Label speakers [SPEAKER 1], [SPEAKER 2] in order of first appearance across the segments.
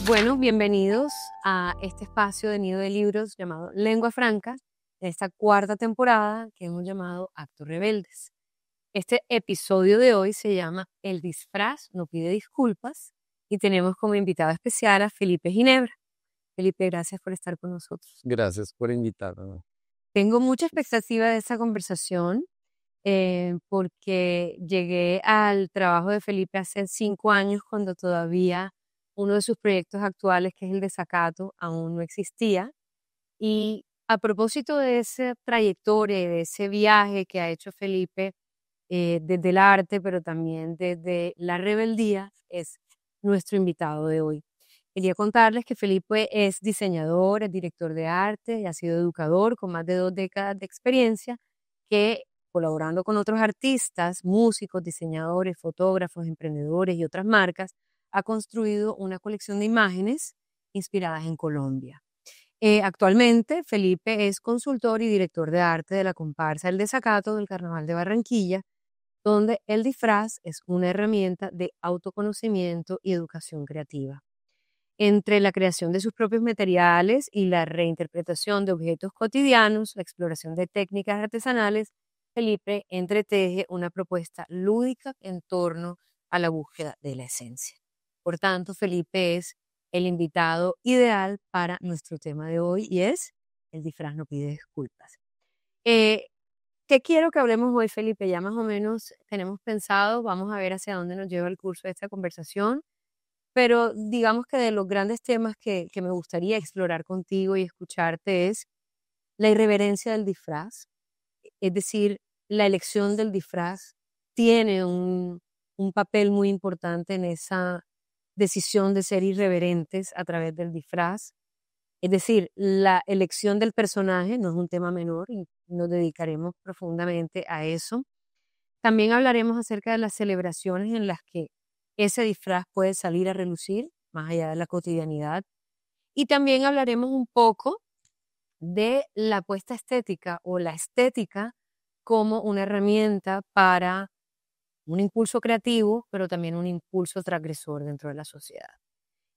[SPEAKER 1] Bueno, bienvenidos a este espacio de Nido de Libros llamado Lengua Franca, en esta cuarta temporada que hemos llamado Actos Rebeldes. Este episodio de hoy se llama El disfraz no pide disculpas y tenemos como invitado especial a Felipe Ginebra. Felipe, gracias por estar con nosotros.
[SPEAKER 2] Gracias por invitarme.
[SPEAKER 1] Tengo mucha expectativa de esta conversación porque llegué al trabajo de Felipe hace 5 años cuando todavía uno de sus proyectos actuales, que es el Desacato, aún no existía. Y a propósito de esa trayectoria y de ese viaje que ha hecho Felipe desde el arte, pero también desde la rebeldía, es nuestro invitado de hoy. Quería contarles que Felipe es diseñador, es director de arte y ha sido educador con más de 2 décadas de experiencia que, colaborando con otros artistas, músicos, diseñadores, fotógrafos, emprendedores y otras marcas, ha construido una colección de imágenes inspiradas en Colombia. Actualmente, Felipe es consultor y director de arte de la comparsa El Desacato del Carnaval de Barranquilla, donde el disfraz es una herramienta de autoconocimiento y educación creativa. Entre la creación de sus propios materiales y la reinterpretación de objetos cotidianos, la exploración de técnicas artesanales, Felipe entreteje una propuesta lúdica en torno a la búsqueda de la esencia. Por tanto, Felipe es el invitado ideal para nuestro tema de hoy y es el disfraz no pide disculpas. Eh, ¿Qué quiero que hablemos hoy, Felipe? Ya más o menos tenemos pensado, vamos a ver hacia dónde nos lleva el curso de esta conversación, pero digamos que de los grandes temas que me gustaría explorar contigo y escucharte es la irreverencia del disfraz, es decir, la elección del disfraz tiene un papel muy importante en esa decisión de ser irreverentes a través del disfraz. Es decir, la elección del personaje no es un tema menor y nos dedicaremos profundamente a eso. También hablaremos acerca de las celebraciones en las que ese disfraz puede salir a relucir, más allá de la cotidianidad. Y también hablaremos un poco de la apuesta estética o la estética como una herramienta para un impulso creativo, pero también un impulso transgresor dentro de la sociedad.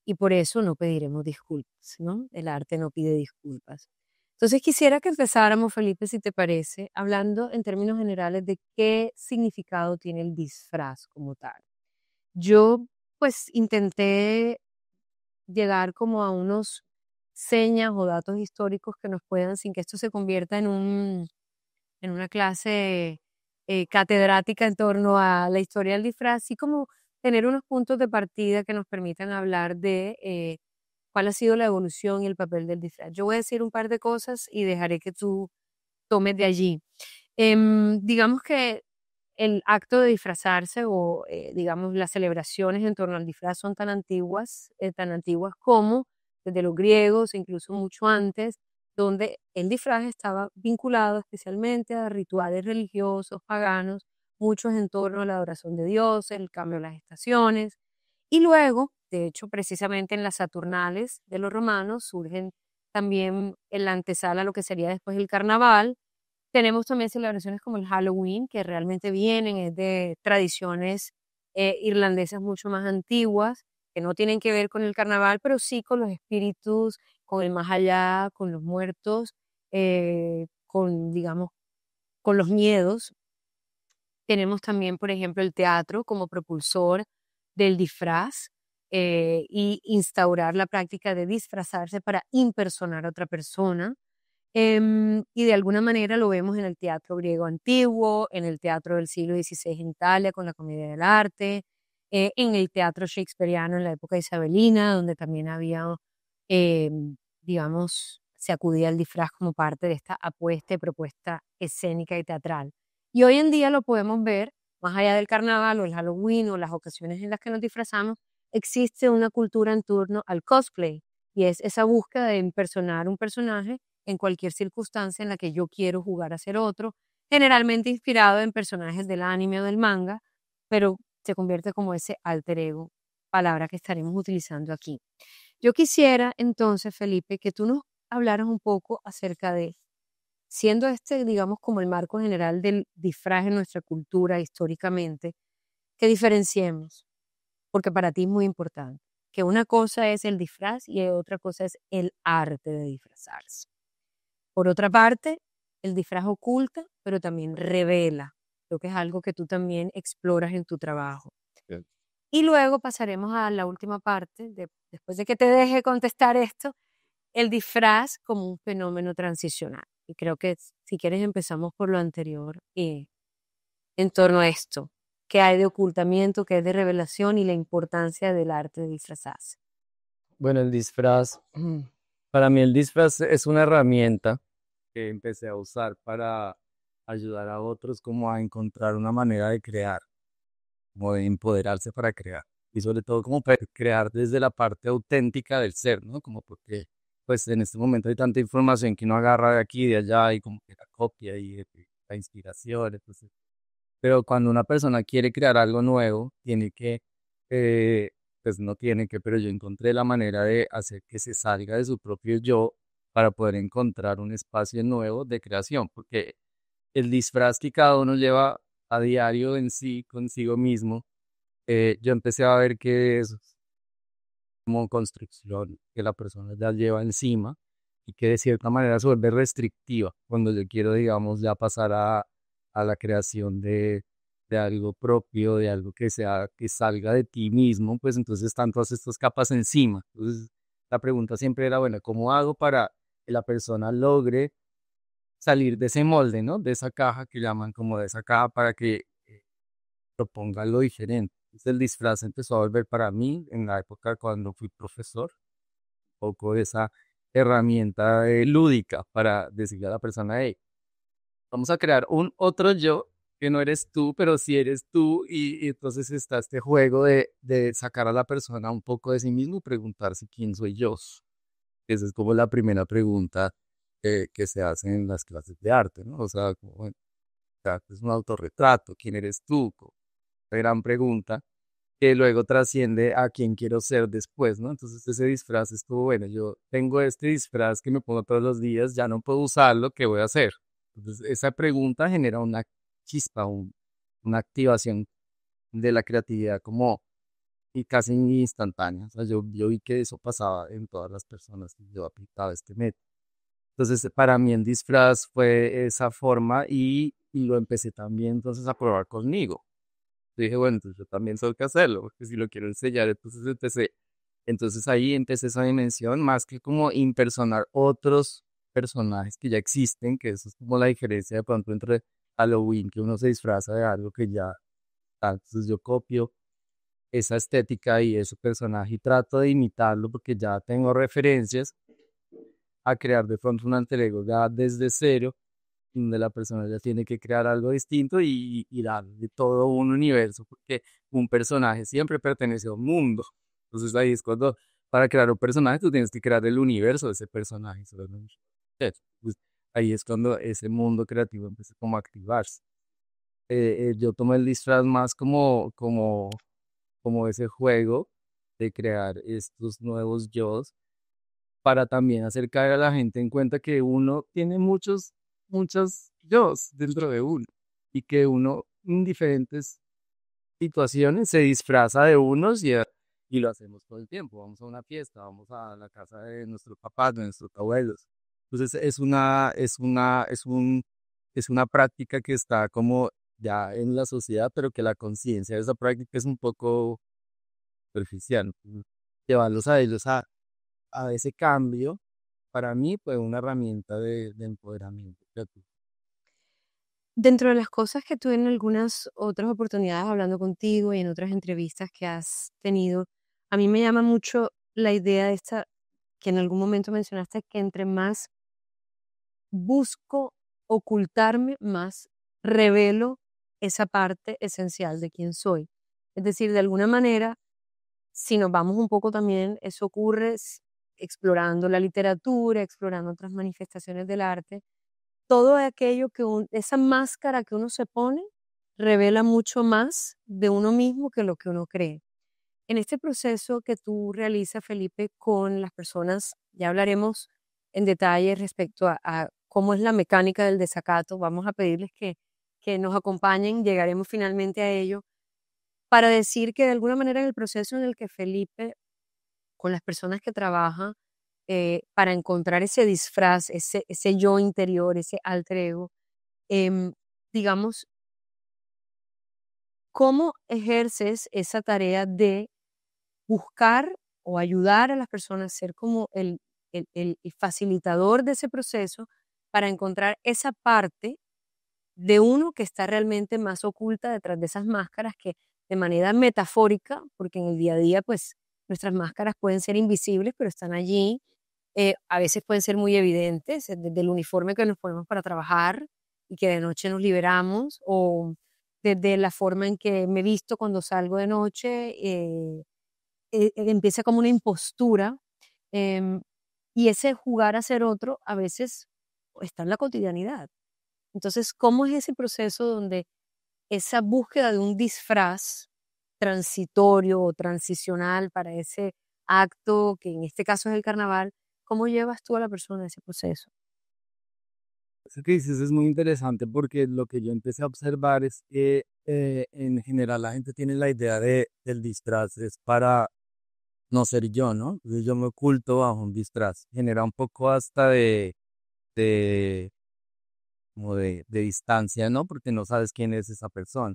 [SPEAKER 1] Y por eso no pediremos disculpas, ¿no? El arte no pide disculpas. Entonces quisiera que empezáramos, Felipe, si te parece, hablando en términos generales de qué significado tiene el disfraz como tal. Yo, pues, intenté llegar como a unos señas o datos históricos que nos puedan, sin que esto se convierta en una clase catedrática en torno a la historia del disfraz, así como tener unos puntos de partida que nos permitan hablar de cuál ha sido la evolución y el papel del disfraz. Yo voy a decir un par de cosas y dejaré que tú tomes de allí. Digamos que el acto de disfrazarse o, digamos, las celebraciones en torno al disfraz son tan antiguas como desde los griegos, incluso mucho antes, donde el disfraz estaba vinculado especialmente a rituales religiosos, paganos, muchos en torno a la adoración de dioses, el cambio de las estaciones. Y luego, de hecho, precisamente en las Saturnales de los romanos surgen también en la antesala a lo que sería después el carnaval. Tenemos también celebraciones como el Halloween, que realmente vienen es de tradiciones irlandesas mucho más antiguas, que no tienen que ver con el carnaval, pero sí con los espíritus, con el más allá, con los muertos, con, digamos, con los miedos. Tenemos también, por ejemplo, el teatro como propulsor del disfraz y instaurar la práctica de disfrazarse para impersonar a otra persona. Y de alguna manera lo vemos en el teatro griego antiguo, en el teatro del siglo XVI en Italia con la comedia del arte, en el teatro shakespeariano en la época isabelina, donde también había, digamos, se acudía al disfraz como parte de esta apuesta y propuesta escénica y teatral. Y hoy en día lo podemos ver, más allá del carnaval o el Halloween o las ocasiones en las que nos disfrazamos, existe una cultura en torno al cosplay y es esa búsqueda de impersonar un personaje en cualquier circunstancia en la que yo quiero jugar a ser otro, generalmente inspirado en personajes del anime o del manga, pero se convierte como ese alter ego, palabra que estaremos utilizando aquí. Yo quisiera entonces, Felipe, que tú nos hablaras un poco acerca de, siendo este, digamos, como el marco general del disfraz en nuestra cultura históricamente, que diferenciemos, porque para ti es muy importante. que una cosa es el disfraz y otra cosa es el arte de disfrazarse. Por otra parte, el disfraz oculta, pero también revela. Creo que es algo que tú también exploras en tu trabajo.
[SPEAKER 2] Bien.
[SPEAKER 1] Y luego pasaremos a la última parte, después de que te deje contestar esto, el disfraz como un fenómeno transicional. Y creo que si quieres empezamos por lo anterior en torno a esto, qué hay de ocultamiento, qué hay de revelación y la importancia del arte de disfrazarse.
[SPEAKER 2] Bueno, el disfraz, para mí el disfraz es una herramienta que empecé a usar para ayudar a otros como a encontrar una manera de crear, como de empoderarse para crear. Y sobre todo como para crear desde la parte auténtica del ser, ¿no? Como porque pues en este momento hay tanta información que uno agarra de aquí y de allá y como que la copia y la inspiración, entonces. Pero cuando una persona quiere crear algo nuevo, tiene que, pues no tiene que, pero yo encontré la manera de hacer que se salga de su propio yo para poder encontrar un espacio nuevo de creación, porque el disfraz que cada uno lleva a diario en sí, consigo mismo, yo empecé a ver que es como construcción que la persona ya lleva encima y que de cierta manera se vuelve restrictiva cuando yo quiero, digamos, ya pasar a la creación de algo propio, de algo que sea, que salga de ti mismo, pues entonces están todas estas capas encima. Entonces, la pregunta siempre era, bueno, ¿cómo hago para que la persona logre salir de ese molde, ¿no? De esa caja que llaman como de esa caja para que proponga algo diferente. Entonces, el disfraz empezó a volver para mí en la época cuando fui profesor, un poco de esa herramienta lúdica para decirle a la persona, hey, vamos a crear un otro yo que no eres tú, pero sí eres tú, y entonces está este juego de sacar a la persona un poco de sí mismo y preguntarse quién soy yo. Esa es como la primera pregunta que se hace en las clases de arte, ¿no? O sea, como, bueno, o sea, es un autorretrato, ¿quién eres tú? Como una gran pregunta que luego trasciende a quién quiero ser después, ¿no? Entonces ese disfraz estuvo bueno, yo tengo este disfraz que me pongo todos los días, ya no puedo usarlo, ¿qué voy a hacer? Entonces esa pregunta genera una chispa, una activación de la creatividad como y casi instantánea. O sea, yo vi que eso pasaba en todas las personas que yo aplicaba este método. Entonces, para mí el disfraz fue esa forma y lo empecé también entonces a probar conmigo. Yo dije, bueno, entonces yo también tengo que hacerlo, porque si lo quiero enseñar, entonces empecé. Entonces ahí empecé esa dimensión, más que como impersonar otros personajes que ya existen, que eso es como la diferencia de pronto entre Halloween, que uno se disfraza de algo que ya está. Entonces yo copio esa estética y ese personaje y trato de imitarlo porque ya tengo referencias a crear de pronto un alter ego ya desde cero, donde la persona ya tiene que crear algo distinto y darle todo un universo, porque un personaje siempre pertenece a un mundo. Entonces ahí es cuando, para crear un personaje, tú tienes que crear el universo de ese personaje. Pues, ahí es cuando ese mundo creativo empieza como a activarse. Yo tomo el disfraz más como ese juego de crear estos nuevos yo para también acercar a la gente en cuenta que uno tiene muchos yos dentro de uno y que uno en diferentes situaciones se disfraza de unos y lo hacemos todo el tiempo. Vamos a una fiesta, vamos a la casa de nuestros papás, de nuestros abuelos. Entonces es una práctica que está como ya en la sociedad, pero que la conciencia de esa práctica es un poco superficial. Llevarlos a ellos a ese cambio, para mí fue una herramienta de empoderamiento creativo.
[SPEAKER 1] Dentro de las cosas que tú en algunas otras oportunidades hablando contigo y en otras entrevistas que has tenido, a mí me llama mucho la idea de esta que en algún momento mencionaste que entre más busco ocultarme, más revelo esa parte esencial de quién soy. Es decir, de alguna manera, si nos vamos un poco también, eso ocurre explorando la literatura, explorando otras manifestaciones del arte, todo aquello esa máscara que uno se pone revela mucho más de uno mismo que lo que uno cree. En este proceso que tú realizas, Felipe, con las personas, ya hablaremos en detalle respecto a cómo es la mecánica del desacato. Vamos a pedirles que nos acompañen, llegaremos finalmente a ello, para decir que de alguna manera en el proceso en el que Felipe con las personas que trabaja para encontrar ese disfraz, ese yo interior, ese alter ego, em, digamos, ¿cómo ejerces esa tarea de buscar o ayudar a las personas a ser como el facilitador de ese proceso para encontrar esa parte de uno que está realmente más oculta detrás de esas máscaras que de manera metafórica, porque en el día a día pues nuestras máscaras pueden ser invisibles, pero están allí, a veces pueden ser muy evidentes, desde el uniforme que nos ponemos para trabajar y que de noche nos liberamos, o desde la forma en que me visto cuando salgo de noche, empieza como una impostura, em, y ese jugar a ser otro a veces está en la cotidianidad. Entonces, ¿cómo es ese proceso donde esa búsqueda de un disfraz transitorio o transicional para ese acto, que en este caso es el carnaval, cómo llevas tú a la persona a ese proceso?
[SPEAKER 2] Eso que dices es muy interesante porque lo que yo empecé a observar es que en general la gente tiene la idea del disfraz es para no ser yo, ¿no? Entonces yo me oculto bajo un disfraz. Genera un poco hasta de, como de distancia, ¿no? Porque no sabes quién es esa persona.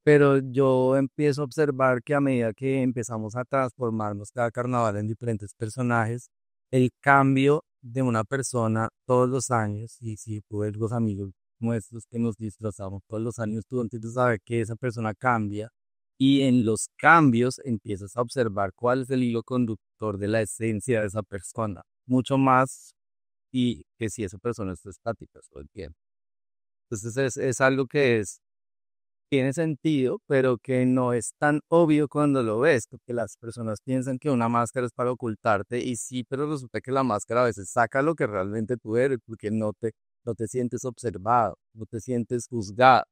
[SPEAKER 2] Pero yo empiezo a observar que a medida que empezamos a transformarnos cada carnaval en diferentes personajes, el cambio de una persona todos los años, y si tú ves los amigos nuestros que nos disfrazamos todos los años, tú empiezas a ver que esa persona cambia y en los cambios empiezas a observar cuál es el hilo conductor de la esencia de esa persona, mucho más y que si esa persona está estática todo el tiempo. Entonces es algo que tiene sentido, pero que no es tan obvio cuando lo ves, porque las personas piensan que una máscara es para ocultarte y sí, pero resulta que la máscara a veces saca lo que realmente tú eres, porque no te sientes observado, no te sientes juzgado,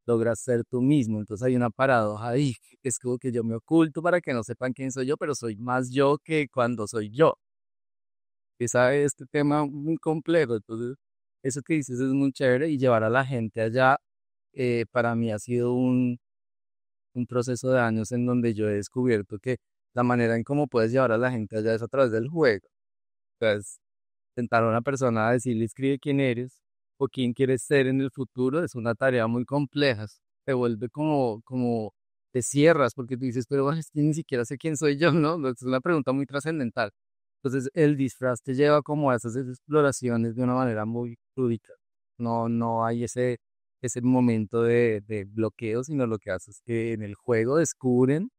[SPEAKER 2] logras ser tú mismo. Entonces hay una paradoja ahí, que es como que yo me oculto para que no sepan quién soy yo, pero soy más yo que cuando soy yo. Esa es este tema muy complejo, entonces eso que dices es muy chévere y llevar a la gente allá para mí ha sido un proceso de años en donde yo he descubierto que la manera en cómo puedes llevar a la gente allá es a través del juego. Entonces, sentar a una persona a decirle, escribe quién eres o quién quieres ser en el futuro es una tarea muy compleja. Te vuelve te cierras porque tú dices, pero bueno, es que ni siquiera sé quién soy yo, ¿no? Es una pregunta muy trascendental. Entonces, el disfraz te lleva como a esas exploraciones de una manera muy lúdica. No hay ese momento de bloqueo, sino lo que hace es que en el juego descubren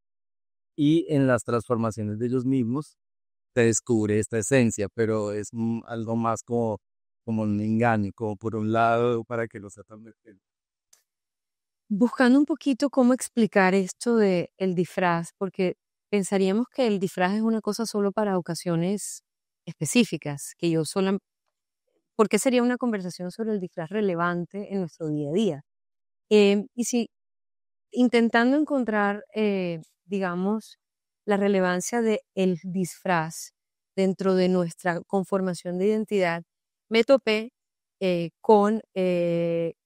[SPEAKER 2] y en las transformaciones de ellos mismos se descubre esta esencia, pero es algo más como un engaño, como por un lado para que no sea tan perfecto.
[SPEAKER 1] Buscando un poquito cómo explicar esto de el disfraz, porque pensaríamos que el disfraz es una cosa solo para ocasiones específicas, que yo sola, ¿por qué sería una conversación sobre el disfraz relevante en nuestro día a día? Y si intentando encontrar, digamos, la relevancia del disfraz dentro de nuestra conformación de identidad, me topé con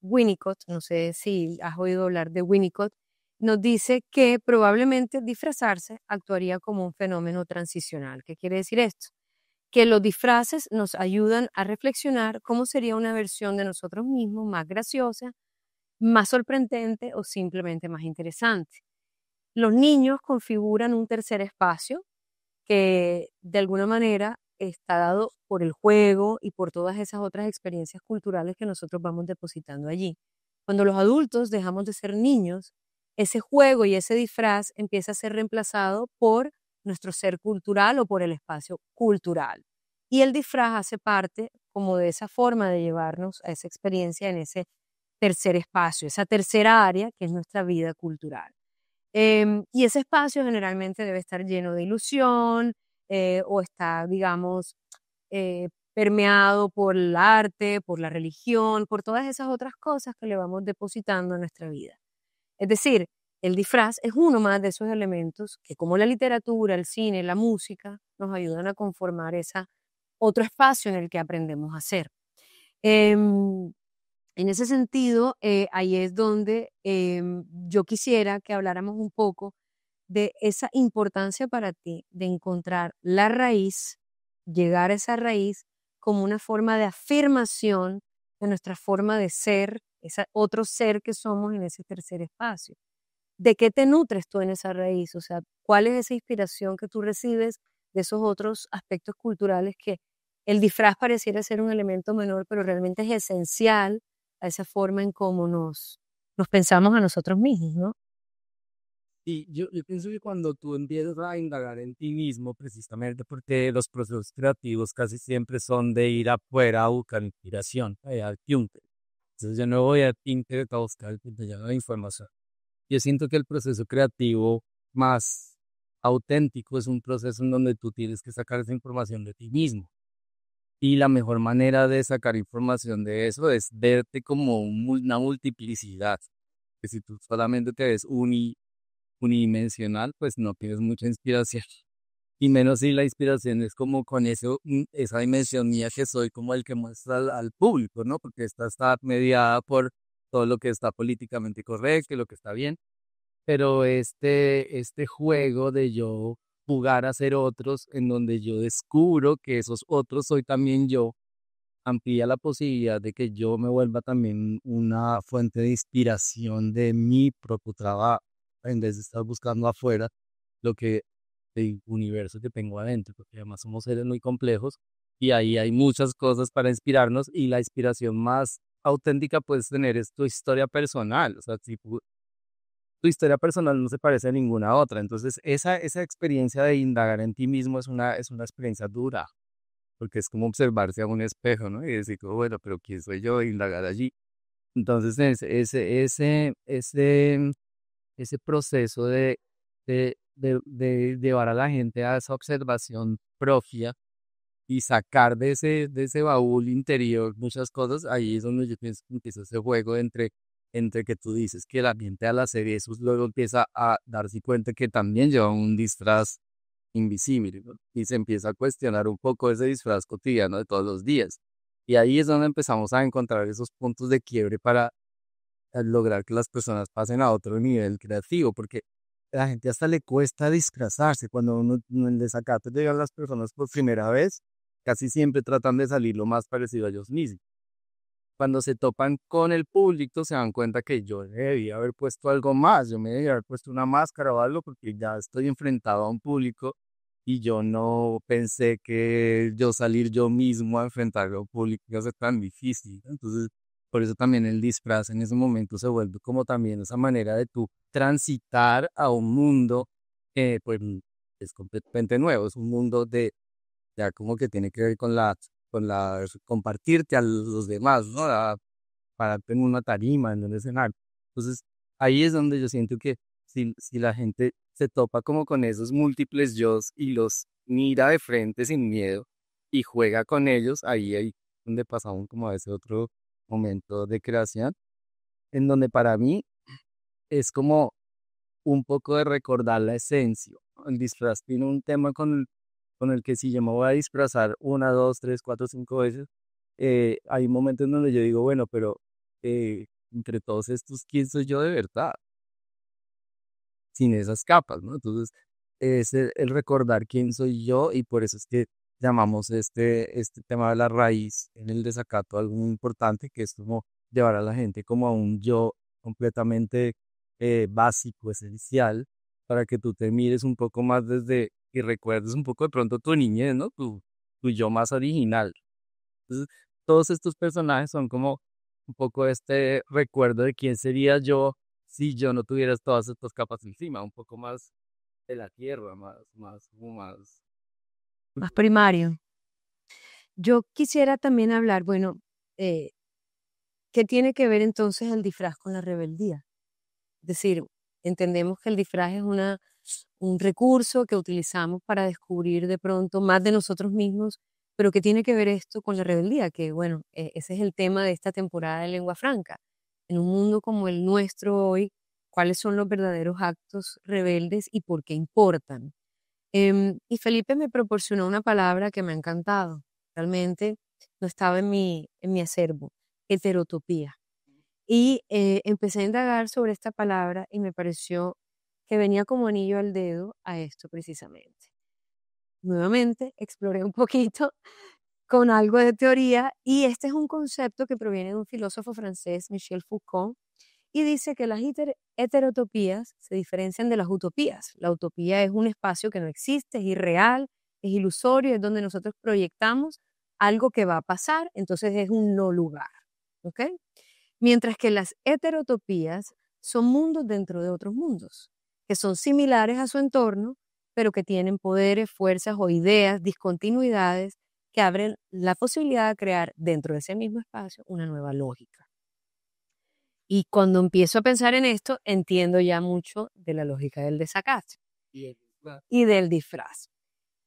[SPEAKER 1] Winnicott, no sé si has oído hablar de Winnicott, nos dice que probablemente disfrazarse actuaría como un fenómeno transicional. ¿Qué quiere decir esto? Que los disfraces nos ayudan a reflexionar cómo sería una versión de nosotros mismos más graciosa, más sorprendente o simplemente más interesante. Los niños configuran un tercer espacio que de alguna manera está dado por el juego y por todas esas otras experiencias culturales que nosotros vamos depositando allí. Cuando los adultos dejamos de ser niños, ese juego y ese disfraz empieza a ser reemplazado por nuestro ser cultural o por el espacio cultural. Y el disfraz hace parte como de esa forma de llevarnos a esa experiencia en ese tercer espacio, esa tercera área que es nuestra vida cultural. Y ese espacio generalmente debe estar lleno de ilusión o está, digamos, permeado por el arte, por la religión, por todas esas otras cosas que le vamos depositando en nuestra vida. Es decir, el disfraz es uno más de esos elementos que como la literatura, el cine, la música, nos ayudan a conformar ese otro espacio en el que aprendemos a ser. Em, en ese sentido, ahí es donde yo quisiera que habláramos un poco de esa importancia para ti de encontrar la raíz, llegar a esa raíz como una forma de afirmación de nuestra forma de ser, ese otro ser que somos en ese tercer espacio. ¿De qué te nutres tú en esa raíz? O sea, ¿cuál es esa inspiración que tú recibes de esos otros aspectos culturales que el disfraz pareciera ser un elemento menor, pero realmente es esencial a esa forma en cómo nos pensamos a nosotros mismos, ¿no?
[SPEAKER 2] Y yo pienso que cuando tú empiezas a indagar en ti mismo, precisamente porque los procesos creativos casi siempre son de ir afuera a buscar inspiración, al Pinterest. Entonces yo no voy a Pinterest a buscar la información. Yo siento que el proceso creativo más auténtico es un proceso en donde tú tienes que sacar esa información de ti mismo. Y la mejor manera de sacar información de eso es verte como una multiplicidad. Que si tú solamente te ves unidimensional, pues no tienes mucha inspiración. Y menos si la inspiración es como con eso, esa dimensión mía que soy como el que muestra al público, ¿no? Porque esta está mediada por todo lo que está políticamente correcto y lo que está bien. Pero este juego de yo jugar a ser otros, en donde yo descubro que esos otros soy también yo, amplía la posibilidad de que yo me vuelva también una fuente de inspiración de mi propio trabajo, en vez de estar buscando afuera lo que el universo que tengo adentro, porque además somos seres muy complejos y ahí hay muchas cosas para inspirarnos y la inspiración más auténtica puedes tener es tu historia personal, o sea, si tu historia personal no se parece a ninguna otra, entonces esa experiencia de indagar en ti mismo es una experiencia dura porque es como observarse a un espejo, ¿no? Y decir, como, bueno, pero ¿quién soy yo? E indagar allí. Entonces, ese proceso de llevar a la gente a esa observación propia y sacar de ese baúl interior muchas cosas, ahí es donde yo pienso que empieza ese juego entre que tú dices que la gente al hacer eso luego empieza a darse cuenta que también lleva un disfraz invisible, ¿no? Y se empieza a cuestionar un poco ese disfraz cotidiano de todos los días. Y ahí es donde empezamos a encontrar esos puntos de quiebre para lograr que las personas pasen a otro nivel creativo, porque a la gente hasta le cuesta disfrazarse. Cuando uno en el desacato llegan las personas por primera vez, casi siempre tratan de salir lo más parecido a ellos mismos. Cuando se topan con el público, se dan cuenta que yo debía haber puesto algo más, yo me debía haber puesto una máscara o algo, porque ya estoy enfrentado a un público y yo no pensé que yo salir yo mismo a enfrentar a un público iba a ser tan difícil. Entonces, por eso también el disfraz en ese momento se vuelve como también esa manera de tú transitar a un mundo que pues es completamente nuevo, es un mundo de ya como que tiene que ver con la compartirte a los demás, ¿no? Pararte en una tarima, en un escenario. Entonces, ahí es donde yo siento que si la gente se topa como con esos múltiples yos y los mira de frente sin miedo y juega con ellos, ahí donde pasamos como a ese otro momento de creación, en donde para mí es como un poco de recordar la esencia. El disfraz tiene un tema con el que si yo me voy a disfrazar una, dos, tres, cuatro, cinco veces, hay momentos en donde yo digo, bueno, pero entre todos estos, ¿quién soy yo de verdad? Sin esas capas, ¿no? Entonces, es el recordar quién soy yo y por eso es que llamamos este tema de la raíz en el desacato algo muy importante, que es como llevar a la gente como a un yo completamente básico, esencial, para que tú te mires un poco más desde y recuerdes un poco de pronto tu niñez, ¿no? Tu yo más original. Entonces, todos estos personajes son como un poco este recuerdo de quién sería yo si yo no tuviera todas estas capas encima, un poco más de la tierra, como más.
[SPEAKER 1] Más primario. Yo quisiera también hablar, bueno, eh, ¿qué tiene que ver entonces el disfraz con la rebeldía? Es decir, entendemos que el disfraz es un recurso que utilizamos para descubrir de pronto más de nosotros mismos, pero ¿qué tiene que ver esto con la rebeldía? Que bueno, ese es el tema de esta temporada de Lengua Franca. En un mundo como el nuestro hoy, ¿cuáles son los verdaderos actos rebeldes y por qué importan? Y Felipe me proporcionó una palabra que me ha encantado. Realmente no estaba en mi acervo, heterotopía. Y empecé a indagar sobre esta palabra y me pareció que venía como anillo al dedo a esto precisamente. Nuevamente, exploré un poquito con algo de teoría y este es un concepto que proviene de un filósofo francés, Michel Foucault, y dice que las heterotopías se diferencian de las utopías. La utopía es un espacio que no existe, es irreal, es ilusorio, es donde nosotros proyectamos algo que va a pasar, entonces es un no lugar. ¿Ok? Mientras que las heterotopías son mundos dentro de otros mundos, que son similares a su entorno, pero que tienen poderes, fuerzas o ideas, discontinuidades que abren la posibilidad de crear dentro de ese mismo espacio una nueva lógica. Y cuando empiezo a pensar en esto, entiendo ya mucho de la lógica del desacato y del disfraz.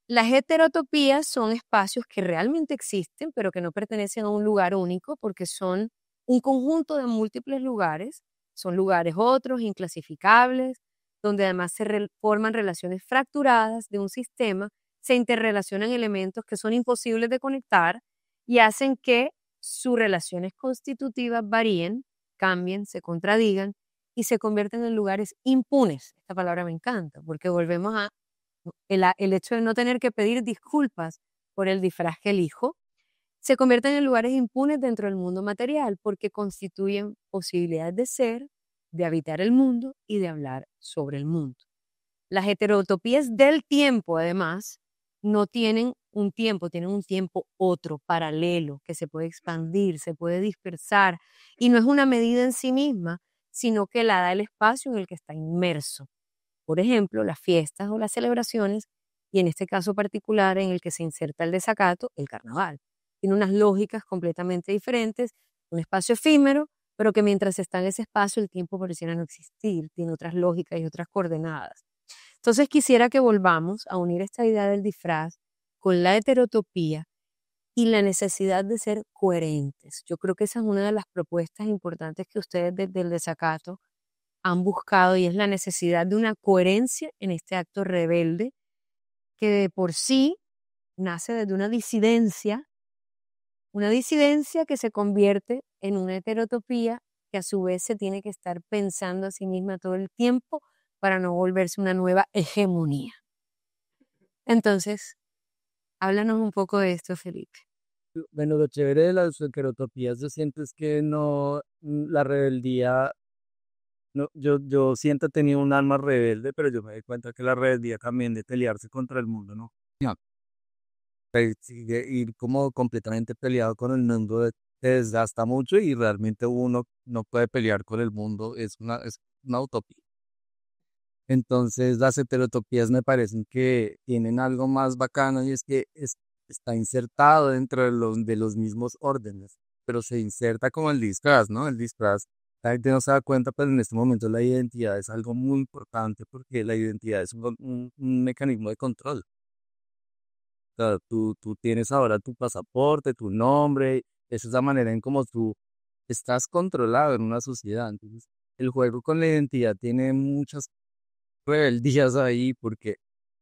[SPEAKER 1] Las heterotopías son espacios que realmente existen, pero que no pertenecen a un lugar único porque son un conjunto de múltiples lugares, son lugares otros, inclasificables, donde además forman relaciones fracturadas de un sistema, se interrelacionan elementos que son imposibles de conectar y hacen que sus relaciones constitutivas varíen, cambien, se contradigan y se convierten en lugares impunes. Esta palabra me encanta porque volvemos a el hecho de no tener que pedir disculpas por el disfraz que elijo, se convierten en lugares impunes dentro del mundo material porque constituyen posibilidades de ser, de habitar el mundo y de hablar sobre el mundo. Las heterotopías del tiempo, además, no tienen un tiempo, tienen un tiempo otro, paralelo, que se puede expandir, se puede dispersar, y no es una medida en sí misma, sino que la da el espacio en el que está inmerso. Por ejemplo, las fiestas o las celebraciones, y en este caso particular en el que se inserta el desacato, el carnaval. Tiene unas lógicas completamente diferentes, un espacio efímero, pero que mientras está en ese espacio el tiempo pareciera no existir, tiene otras lógicas y otras coordenadas. Entonces quisiera que volvamos a unir esta idea del disfraz con la heterotopía y la necesidad de ser coherentes. Yo creo que esa es una de las propuestas importantes que ustedes desde el desacato han buscado y es la necesidad de una coherencia en este acto rebelde que de por sí nace desde una disidencia que se convierte en una heterotopía que a su vez se tiene que estar pensando a sí misma todo el tiempo para no volverse una nueva hegemonía. Entonces, háblanos un poco de esto, Felipe.
[SPEAKER 2] Bueno, lo chévere de las heterotopías, yo siento es que no, la rebeldía, no, yo siento tenía un alma rebelde, pero yo me di cuenta que la rebeldía también de pelearse contra el mundo, ¿no? Ya, ir como completamente peleado con el mundo te desgasta mucho y realmente uno no puede pelear con el mundo, es una utopía. Entonces las heterotopías me parecen que tienen algo más bacano y es que está insertado dentro de los mismos órdenes, pero se inserta como el disfraz, ¿no? El disfraz, la gente no se da cuenta, pero en este momento la identidad es algo muy importante porque la identidad es un mecanismo de control. O sea, tú tienes ahora tu pasaporte, tu nombre, esa es la manera en cómo tú estás controlado en una sociedad. Entonces, el juego con la identidad tiene muchas rebeldías ahí porque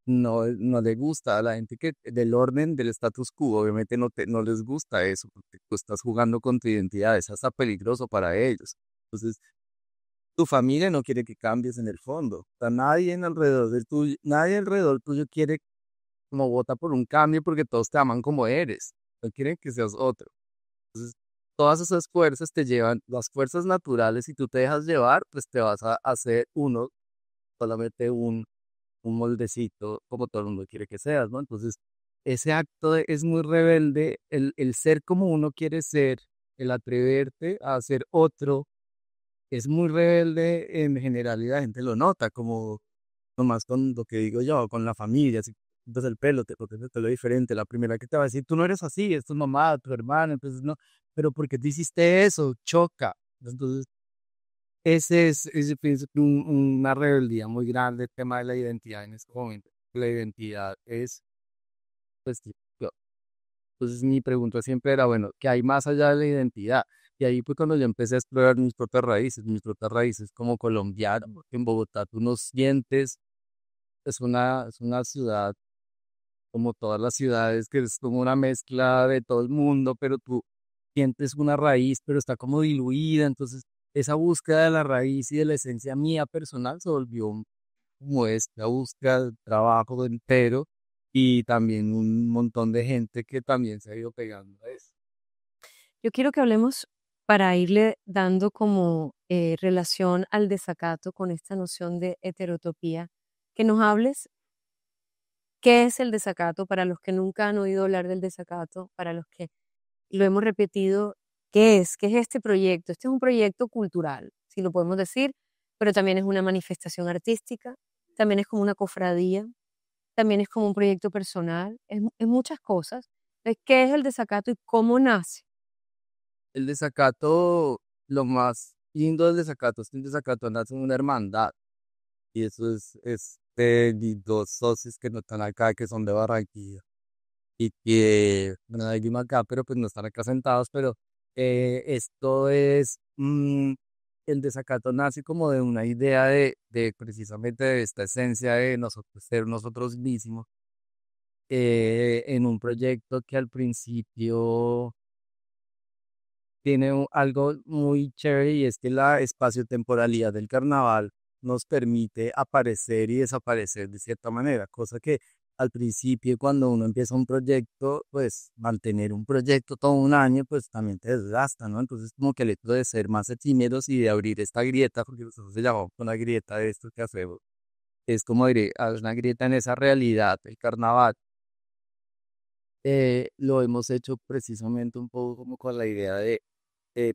[SPEAKER 2] no le gusta a la gente que del orden del status quo, obviamente no les gusta eso, porque tú estás jugando con tu identidad, es hasta peligroso para ellos. Entonces, tu familia no quiere que cambies en el fondo. O sea, nadie alrededor tuyo quiere como vota por un cambio porque todos te aman como eres, no quieren que seas otro. Entonces, todas esas fuerzas te llevan, las fuerzas naturales, si tú te dejas llevar, pues te vas a hacer uno, solamente un moldecito como todo el mundo quiere que seas, ¿no? Entonces, ese es muy rebelde, el ser como uno quiere ser, el atreverte a ser otro, es muy rebelde en general y la gente lo nota, como nomás con lo que digo yo, con la familia, si pintas el pelo, te cortas el pelo diferente, la primera que te va a decir, tú no eres así, es tu mamá, tu hermana, entonces no, pero ¿por qué te hiciste eso? Choca. Entonces, ese es una rebeldía muy grande el tema de la identidad en este momento. La identidad es, pues, entonces mi pregunta siempre era, bueno, ¿qué hay más allá de la identidad? Y ahí fue cuando yo empecé a explorar mis propias raíces como colombiano, porque en Bogotá tú no sientes, es una ciudad como todas las ciudades, que es como una mezcla de todo el mundo, pero tú sientes una raíz, pero está como diluida, entonces esa búsqueda de la raíz y de la esencia mía personal se volvió como esta búsqueda de trabajo entero y también un montón de gente que también se ha ido pegando a eso.
[SPEAKER 1] Yo quiero que hablemos para irle dando como relación al desacato con esta noción de heterotopía, que nos hables qué es el desacato para los que nunca han oído hablar del desacato, para los que lo hemos repetido, ¿qué es? ¿Qué es este proyecto? Este es un proyecto cultural, si lo podemos decir, pero también es una manifestación artística, también es como una cofradía, también es como un proyecto personal, es muchas cosas. Entonces, ¿qué es el desacato y cómo nace?
[SPEAKER 2] El desacato, lo más lindo del desacato es que el desacato nace en una hermandad. Y eso es de mis dos socios que no están acá, que son de Barranquilla. Y que, bueno, hay uno acá, pero pues no están acá sentados, pero esto es, el desacato nace como de una idea de precisamente de esta esencia de nosotros ser nosotros mismos, en un proyecto que al principio tiene algo muy chévere y es que la espaciotemporalidad del carnaval nos permite aparecer y desaparecer de cierta manera, cosa que al principio cuando uno empieza un proyecto, pues mantener un proyecto todo un año, pues también te desgasta, ¿no? Entonces como que el hecho de ser más efímeros y de abrir esta grieta, porque nosotros se llama una grieta de esto que hacemos, es como diré, una grieta en esa realidad, el carnaval. Lo hemos hecho precisamente un poco como con la idea de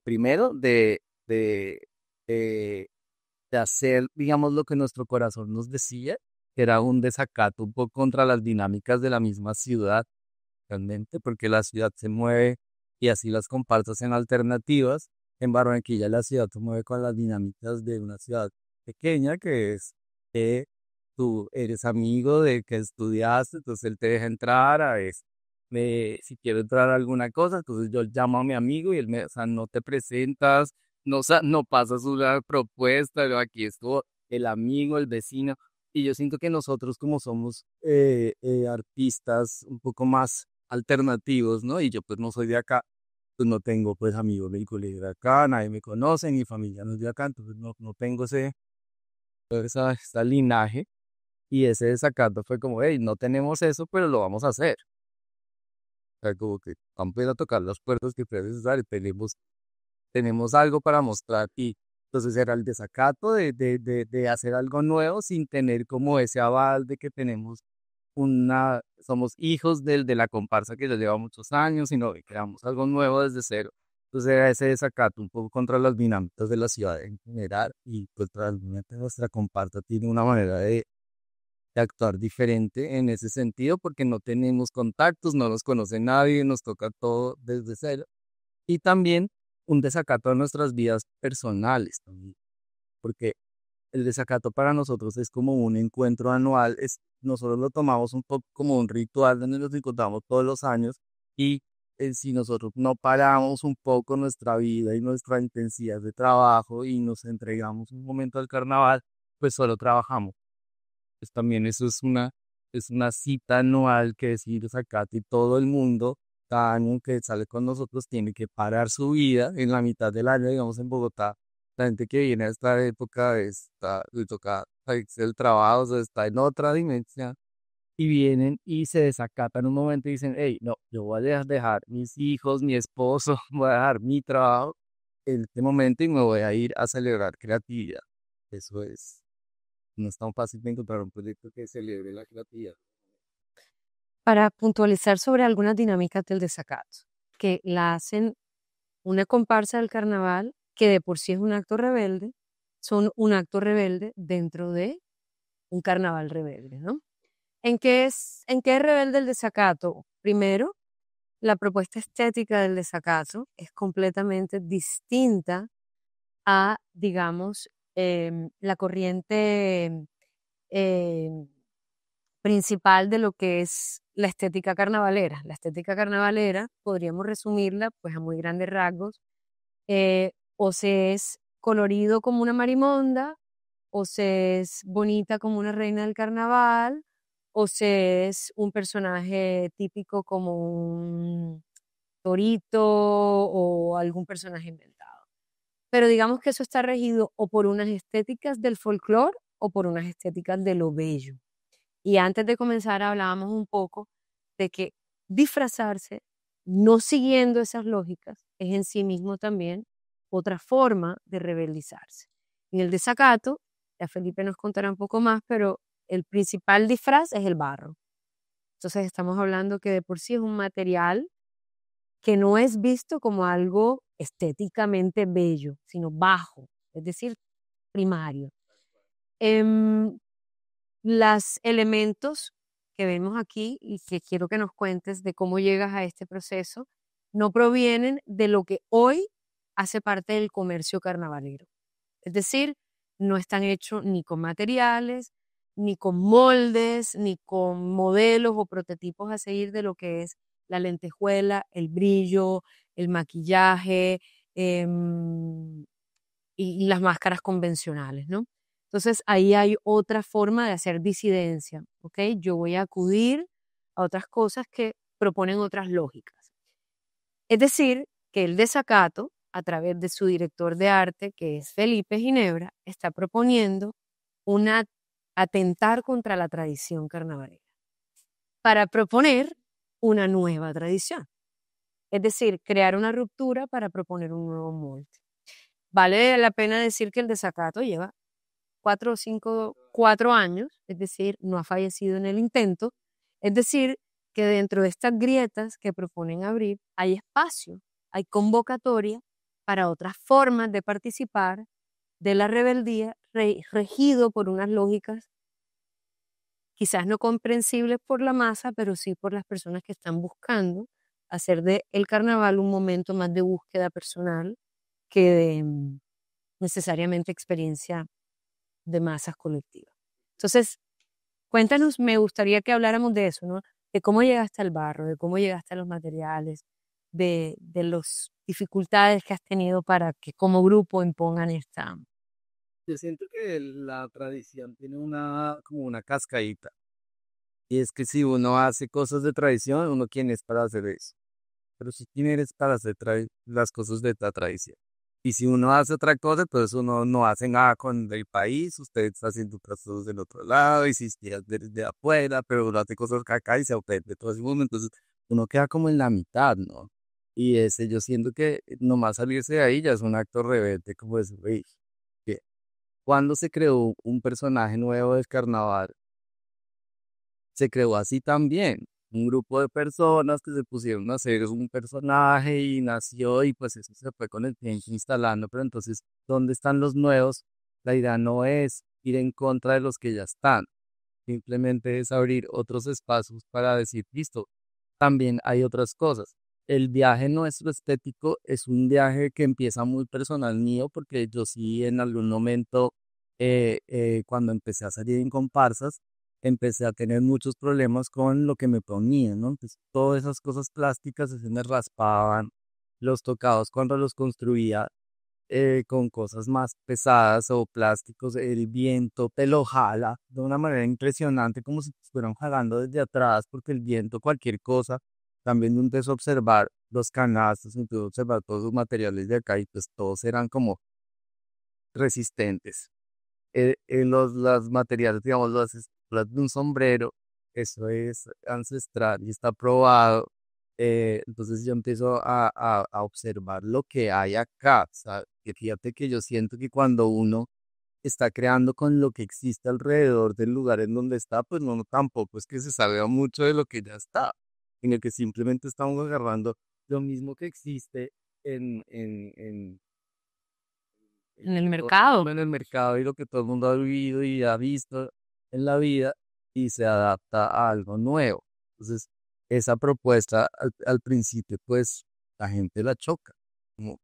[SPEAKER 2] primero de, de, de hacer, digamos, lo que nuestro corazón nos decía, que era un desacato un poco contra las dinámicas de la misma ciudad, realmente, porque la ciudad se mueve y así las comparsas en alternativas. En Barranquilla la ciudad se mueve con las dinámicas de una ciudad pequeña, que es que tú eres amigo de que estudiaste, entonces él te deja entrar a eso. Si quiero entrar a alguna cosa, entonces yo llamo a mi amigo y él me, o sea, no te presentas, no, no pasas una propuesta, no, aquí estuvo el amigo, el vecino. Y yo siento que nosotros como somos artistas un poco más alternativos, ¿no? Y yo pues no soy de acá, pues no tengo pues amigos del colegio de acá, nadie me conoce, mi familia no es de acá, entonces no tengo esa linaje. Y ese desacato fue como, hey, no tenemos eso, pero lo vamos a hacer. O sea, como que vamos a ir a tocar las puertas que fue necesario, tenemos algo para mostrar y entonces era el desacato de hacer algo nuevo sin tener como ese aval de que tenemos somos hijos de la comparsa que ya lleva muchos años, sino que creamos algo nuevo desde cero. Entonces era ese desacato un poco contra las dinámicas de la ciudad en general y pues realmente nuestra comparsa tiene una manera de actuar diferente en ese sentido porque no tenemos contactos, no nos conoce nadie, nos toca todo desde cero. Y también un desacato a nuestras vidas personales también, porque el desacato para nosotros es como un encuentro anual, nosotros lo tomamos un poco como un ritual donde nos encontramos todos los años y si nosotros no paramos un poco nuestra vida y nuestra intensidad de trabajo y nos entregamos un momento al carnaval, pues solo trabajamos. Pues también eso es una cita anual que es ir a Zacate y todo el mundo, cada año que sale con nosotros, tiene que parar su vida en la mitad del año, digamos en Bogotá. La gente que viene a esta época le toca salirse del trabajo, o sea, está en otra dimensión y vienen y se desacatan un momento y dicen, hey, no, yo voy a dejar mis hijos, mi esposo, voy a dejar mi trabajo en este momento y me voy a ir a celebrar creatividad. Eso es. No es tan fácil de encontrar un proyecto que celebre la creatividad.
[SPEAKER 1] Para puntualizar sobre algunas dinámicas del desacato, que la hacen una comparsa del carnaval, que de por sí es un acto rebelde, son un acto rebelde dentro de un carnaval rebelde, ¿no? En qué es rebelde el desacato? Primero, la propuesta estética del desacato es completamente distinta a, digamos, la corriente em, principal de lo que es la estética carnavalera. La estética carnavalera podríamos resumirla pues a muy grandes rasgos. O se es colorido como una marimonda, o se es bonita como una reina del carnaval, o se es un personaje típico como un torito o algún personaje inventado. Pero digamos que eso está regido o por unas estéticas del folclore o por unas estéticas de lo bello. Y antes de comenzar hablábamos un poco de que disfrazarse, no siguiendo esas lógicas, es en sí mismo también otra forma de rebeldizarse. En el desacato, ya Felipe nos contará un poco más, pero el principal disfraz es el barro. Entonces estamos hablando que de por sí es un material que no es visto como algo estéticamente bello, sino bajo, es decir, primario. Los elementos que vemos aquí y que quiero que nos cuentes de cómo llegas a este proceso no provienen de lo que hoy hace parte del comercio carnavalero. Es decir, no están hechos ni con materiales, ni con moldes, ni con modelos o prototipos a seguir de lo que es la lentejuela, el brillo, el maquillaje y las máscaras convencionales, ¿no? Entonces ahí hay otra forma de hacer disidencia, ¿ok? Yo voy a acudir a otras cosas que proponen otras lógicas. Es decir, que el desacato, a través de su director de arte, que es Felipe Ginebra, está proponiendo una atentar contra la tradición carnavalera para proponer una nueva tradición. Es decir, crear una ruptura para proponer un nuevo molde. Vale la pena decir que el desacato lleva 4 años, es decir, no ha fallecido en el intento. Es decir, que dentro de estas grietas que proponen abrir hay espacio, hay convocatoria para otras formas de participar de la rebeldía regido por unas lógicas quizás no comprensibles por la masa, pero sí por las personas que están buscando hacer del carnaval un momento más de búsqueda personal que de necesariamente experiencia de masas colectivas. Entonces, cuéntanos, me gustaría que habláramos de eso, ¿no? De cómo llegaste al barro, de cómo llegaste a los materiales, de las dificultades que has tenido para que como grupo impongan esta.
[SPEAKER 2] Yo siento que la tradición tiene como una cascadita. Y es que si uno hace cosas de tradición, uno quién es para hacer eso. Pero si quién eres para hacer las cosas de la tradición. Y si uno hace otra cosa, entonces uno no hace nada con el país, usted está haciendo otras cosas del otro lado, y si es desde afuera, pero uno hace cosas acá y se ofende todo ese mundo, entonces uno queda como en la mitad, ¿no? Y ese, yo siento que nomás salirse de ahí ya es un acto rebelde, como decir, "Ey, que cuando se creó un personaje nuevo del carnaval, se creó así también. Un grupo de personas que se pusieron a hacer un personaje y nació y pues eso se fue con el tiempo instalando, pero entonces, ¿dónde están los nuevos? La idea no es ir en contra de los que ya están, simplemente es abrir otros espacios para decir, listo, también hay otras cosas. El viaje nuestro estético es un viaje que empieza muy personal mío, porque yo sí en algún momento, cuando empecé a salir en comparsas, empecé a tener muchos problemas con lo que me ponían, ¿no? Entonces, todas esas cosas plásticas se me raspaban, los tocados cuando los construía con cosas más pesadas o plásticos, el viento te lo jala de una manera impresionante, como si te estuvieran jalando desde atrás, porque el viento, cualquier cosa, también uno empieza a observar los canastos, empezó a observar todos los materiales de acá y pues todos eran como resistentes. Los materiales, digamos, las estructuras de un sombrero, eso es ancestral y está probado. Entonces yo empiezo a observar lo que hay acá. O sea, que fíjate que yo siento que cuando uno está creando con lo que existe alrededor del lugar en donde está, pues no, tampoco es que se salga mucho de lo que ya está, sino que simplemente estamos agarrando lo mismo que existe
[SPEAKER 1] En el
[SPEAKER 2] todo el
[SPEAKER 1] mercado.
[SPEAKER 2] mundo en el mercado y lo que todo el mundo ha vivido y ha visto en la vida y se adapta a algo nuevo. Entonces, esa propuesta al principio, pues la gente la choca, como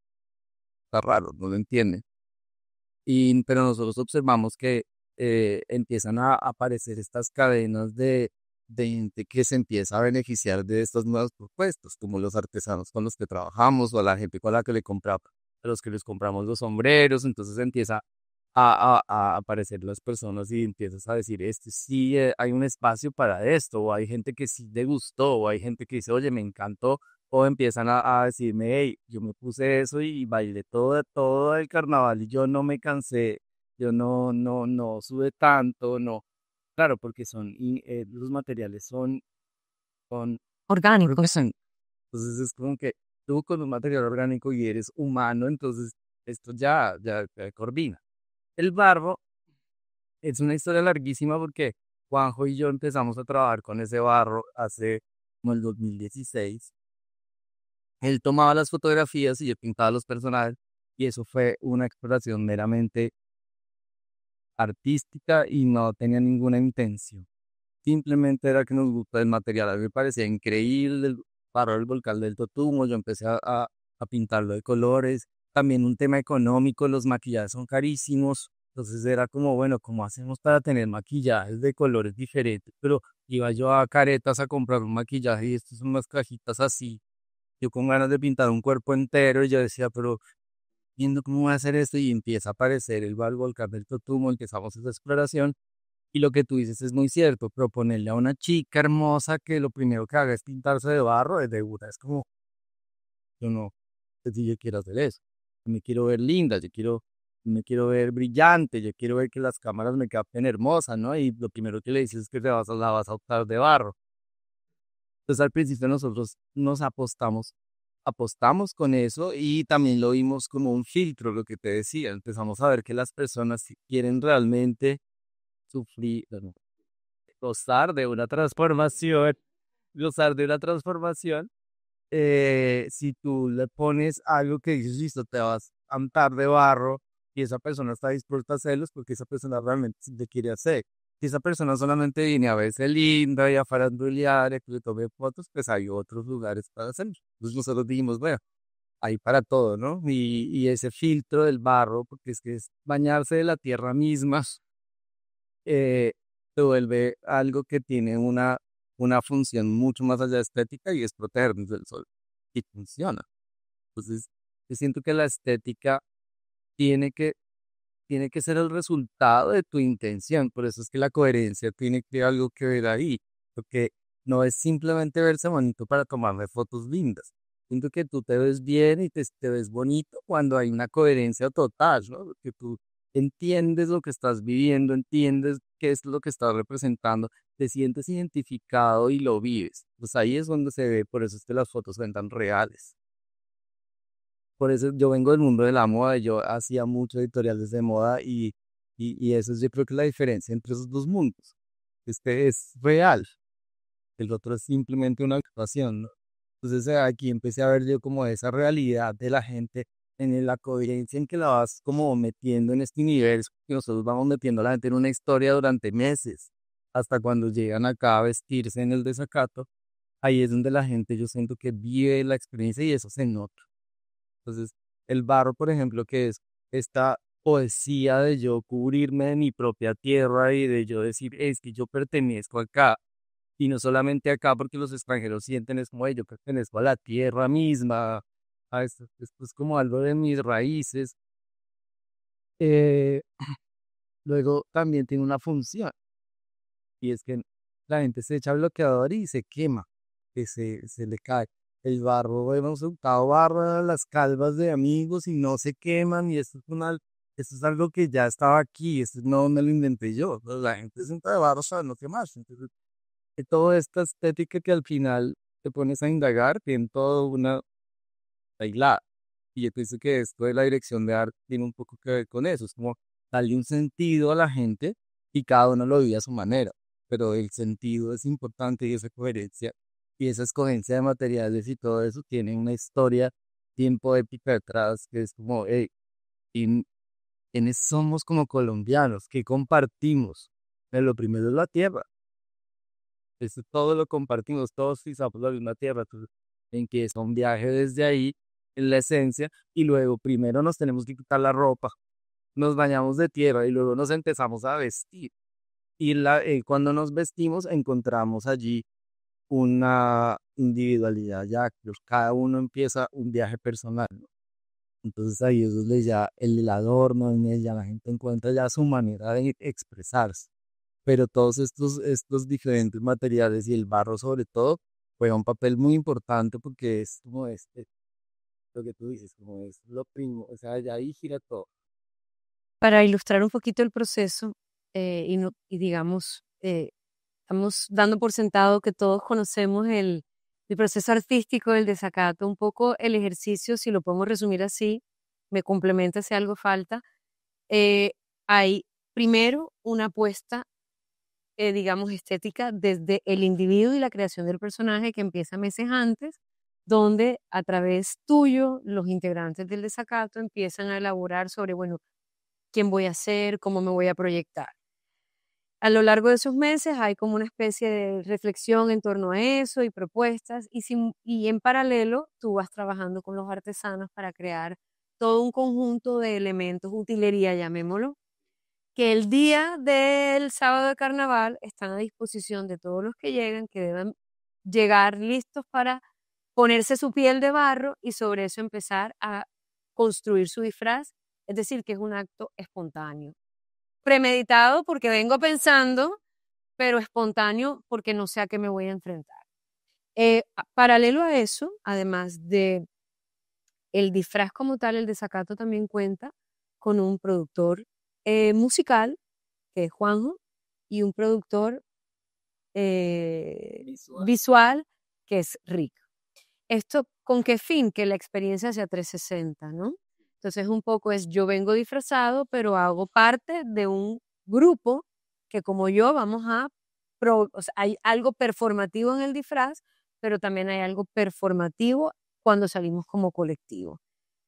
[SPEAKER 2] está raro, no lo entiende. Pero nosotros observamos que empiezan a aparecer estas cadenas de gente que se empieza a beneficiar de estas nuevas propuestas, como los artesanos con los que trabajamos o a la gente con la que le compramos, a los que les compramos los sombreros, entonces empieza a aparecer las personas y empiezas a decir, este sí, hay un espacio para esto, o hay gente que sí le gustó, o hay gente que dice, oye, me encantó, o empiezan a decirme, hey, yo me puse eso y bailé todo el carnaval y yo no me cansé yo no sube tanto, no. Claro, porque los materiales son
[SPEAKER 1] Orgánicos.
[SPEAKER 2] orgánicos. Entonces es como que tú con un material orgánico y eres humano, entonces esto ya coordina. El barro es una historia larguísima porque Juanjo y yo empezamos a trabajar con ese barro hace como el 2016. Él tomaba las fotografías y yo pintaba los personajes y eso fue una exploración meramente artística y no tenía ninguna intención. Simplemente era que nos gusta el material. A mí me parecía increíble el barro del volcán del Totumo. Yo empecé a pintarlo de colores. También un tema económico, los maquillajes son carísimos. Entonces era como, bueno, ¿cómo hacemos para tener maquillajes de colores diferentes? Pero iba yo a Caretas a comprar un maquillaje y estas son unas cajitas así. Yo con ganas de pintar un cuerpo entero y yo decía, pero viendo cómo voy a hacer esto y empieza a aparecer el volcán del Totumo, empezamos esa exploración y lo que tú dices es muy cierto, proponerle a una chica hermosa que lo primero que haga es pintarse de barro, es de una, es como, yo no, pues si yo quiero hacer eso, yo me quiero ver linda, me quiero ver brillante, yo quiero ver que las cámaras me capten hermosa, ¿no? Y lo primero que le dices es que la vas a optar de barro. Entonces al principio nosotros nos apostamos con eso y también lo vimos como un filtro, lo que te decía, empezamos a ver que las personas si quieren realmente sufrir, no, gozar de una transformación, gozar de una transformación, si tú le pones algo que dices, listo, te vas a untar de barro y esa persona está dispuesta a hacerlo, es porque esa persona realmente sí te quiere hacer. Si esa persona solamente viene a verse linda y a farandulear, y que le tome fotos, pues hay otros lugares para hacerlo. Entonces nosotros dijimos, bueno, hay para todo, ¿no? Y ese filtro del barro, porque es que es bañarse de la tierra misma, eh, se vuelve algo que tiene una función mucho más allá de estética y es protegernos del sol. Y funciona. Entonces, yo siento que la estética tiene que, tiene que ser el resultado de tu intención. Por eso es que la coherencia tiene que algo que ver ahí. Porque no es simplemente verse bonito para tomarme fotos lindas. Siento que tú te ves bien y te ves bonito cuando hay una coherencia total, ¿no? Que tú entiendes lo que estás viviendo, entiendes qué es lo que estás representando, te sientes identificado y lo vives. Pues ahí es donde se ve, por eso es que las fotos son tan reales. Por eso yo vengo del mundo de la moda, yo hacía muchos editoriales de moda y eso es yo creo que la diferencia entre esos dos mundos. Este es real, el otro es simplemente una actuación, ¿no? Entonces aquí empecé a ver yo como esa realidad de la gente la coherencia en que la vas como metiendo en este universo, que nosotros vamos metiendo a la gente en una historia durante meses, hasta cuando llegan acá a vestirse en el desacato, ahí es donde la gente yo siento que vive la experiencia y eso se nota. Entonces, el barro, por ejemplo, que es esta poesía de yo cubrirme de mi propia tierra y de yo decir, es que yo pertenezco acá, y no solamente acá porque los extranjeros sienten es como, "Ey, yo pertenezco a la tierra misma, a esto es como algo de mis raíces". Eh, luego también tiene una función, y es que la gente se echa bloqueador y se quema, que se le cae. El barro, hemos untado barro a las calvas de amigos y no se queman, y esto es algo que ya estaba aquí, esto no me lo inventé yo. La gente se unta de barro para no quemarse. Entonces, toda esta estética que al final te pones a indagar, tiene toda una bailada. Y yo pienso que esto de la dirección de arte tiene un poco que ver con eso. Es como darle un sentido a la gente y cada uno lo vive a su manera. Pero el sentido es importante y esa coherencia y esa escogencia de materiales y todo eso tiene una historia, tiempo épica detrás, que es como, hey, ¿quiénes somos como colombianos? ¿Qué compartimos? Pero lo primero es la tierra. Eso todo lo compartimos, todos pisamos la misma tierra, entonces, en que es un viaje desde ahí, en la esencia, y luego primero nos tenemos que quitar la ropa, nos bañamos de tierra y luego nos empezamos a vestir. Y cuando nos vestimos encontramos allí una individualidad, ya que cada uno empieza un viaje personal, ¿no? Entonces ahí es donde ya el adorno, ya la gente encuentra ya su manera de expresarse, pero todos estos diferentes materiales y el barro sobre todo juega un papel muy importante porque es como lo que tú dices, como es lo primo, o sea, ya ahí gira todo.
[SPEAKER 1] Para ilustrar un poquito el proceso, y digamos, estamos dando por sentado que todos conocemos el proceso artístico del desacato, un poco el ejercicio, si lo podemos resumir así, me complementa si algo falta. eh, Hay primero una apuesta, digamos, estética desde el individuo y la creación del personaje que empieza meses antes, donde a través tuyo los integrantes del desacato empiezan a elaborar sobre, bueno, quién voy a ser, cómo me voy a proyectar. A lo largo de esos meses hay como una especie de reflexión en torno a eso y propuestas, y en paralelo tú vas trabajando con los artesanos para crear todo un conjunto de elementos, utilería, llamémoslo, que el día del sábado de carnaval están a disposición de todos los que llegan, que deben llegar listos para ponerse su piel de barro y sobre eso empezar a construir su disfraz, es decir, que es un acto espontáneo. Premeditado porque vengo pensando, pero espontáneo porque no sé a qué me voy a enfrentar. Paralelo a eso, además de el disfraz como tal, el desacato también cuenta con un productor musical, que es Juanjo, y un productor visual, que es Rick. ¿Esto con qué fin? Que la experiencia sea 360, ¿no? Entonces un poco es yo vengo disfrazado, pero hago parte de un grupo que como yo vamos a, o sea, hay algo performativo en el disfraz, pero también hay algo performativo cuando salimos como colectivo.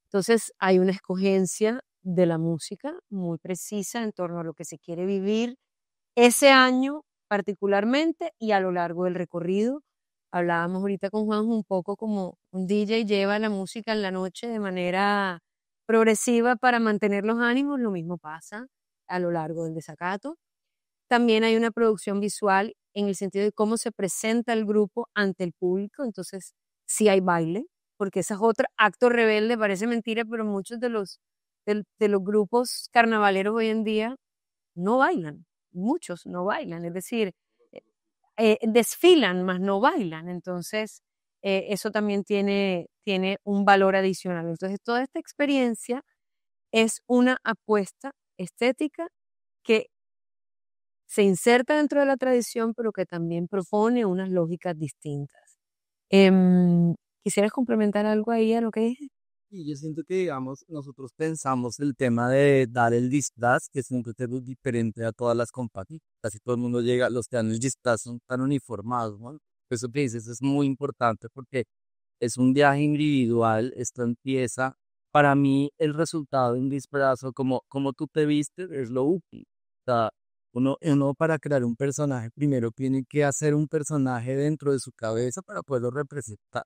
[SPEAKER 1] Entonces hay una escogencia de la música muy precisa en torno a lo que se quiere vivir ese año particularmente y a lo largo del recorrido. Hablábamos ahorita con Juan un poco como un DJ lleva la música en la noche de manera progresiva para mantener los ánimos, lo mismo pasa a lo largo del desacato. También hay una producción visual en el sentido de cómo se presenta el grupo ante el público, entonces sí hay baile, porque ese es otro acto rebelde, parece mentira, pero muchos de los grupos carnavaleros hoy en día no bailan, muchos no bailan, es decir, eh, desfilan, más no bailan. Entonces, eso también tiene un valor adicional. Entonces, toda esta experiencia es una apuesta estética que se inserta dentro de la tradición, pero que también propone unas lógicas distintas. ¿Quisieras complementar algo ahí a lo que dije?
[SPEAKER 2] Y yo siento que, digamos, nosotros pensamos el tema de dar el disfraz, que es un criterio diferente a todas las compañías. Casi todo el mundo llega, los que dan el disfraz son tan uniformados, ¿no? Eso que dices es muy importante porque es un viaje individual, esto empieza, para mí el resultado de un disfraz o como tú te vistes es lo útil. O sea, uno para crear un personaje primero tiene que hacer un personaje dentro de su cabeza para poderlo representar.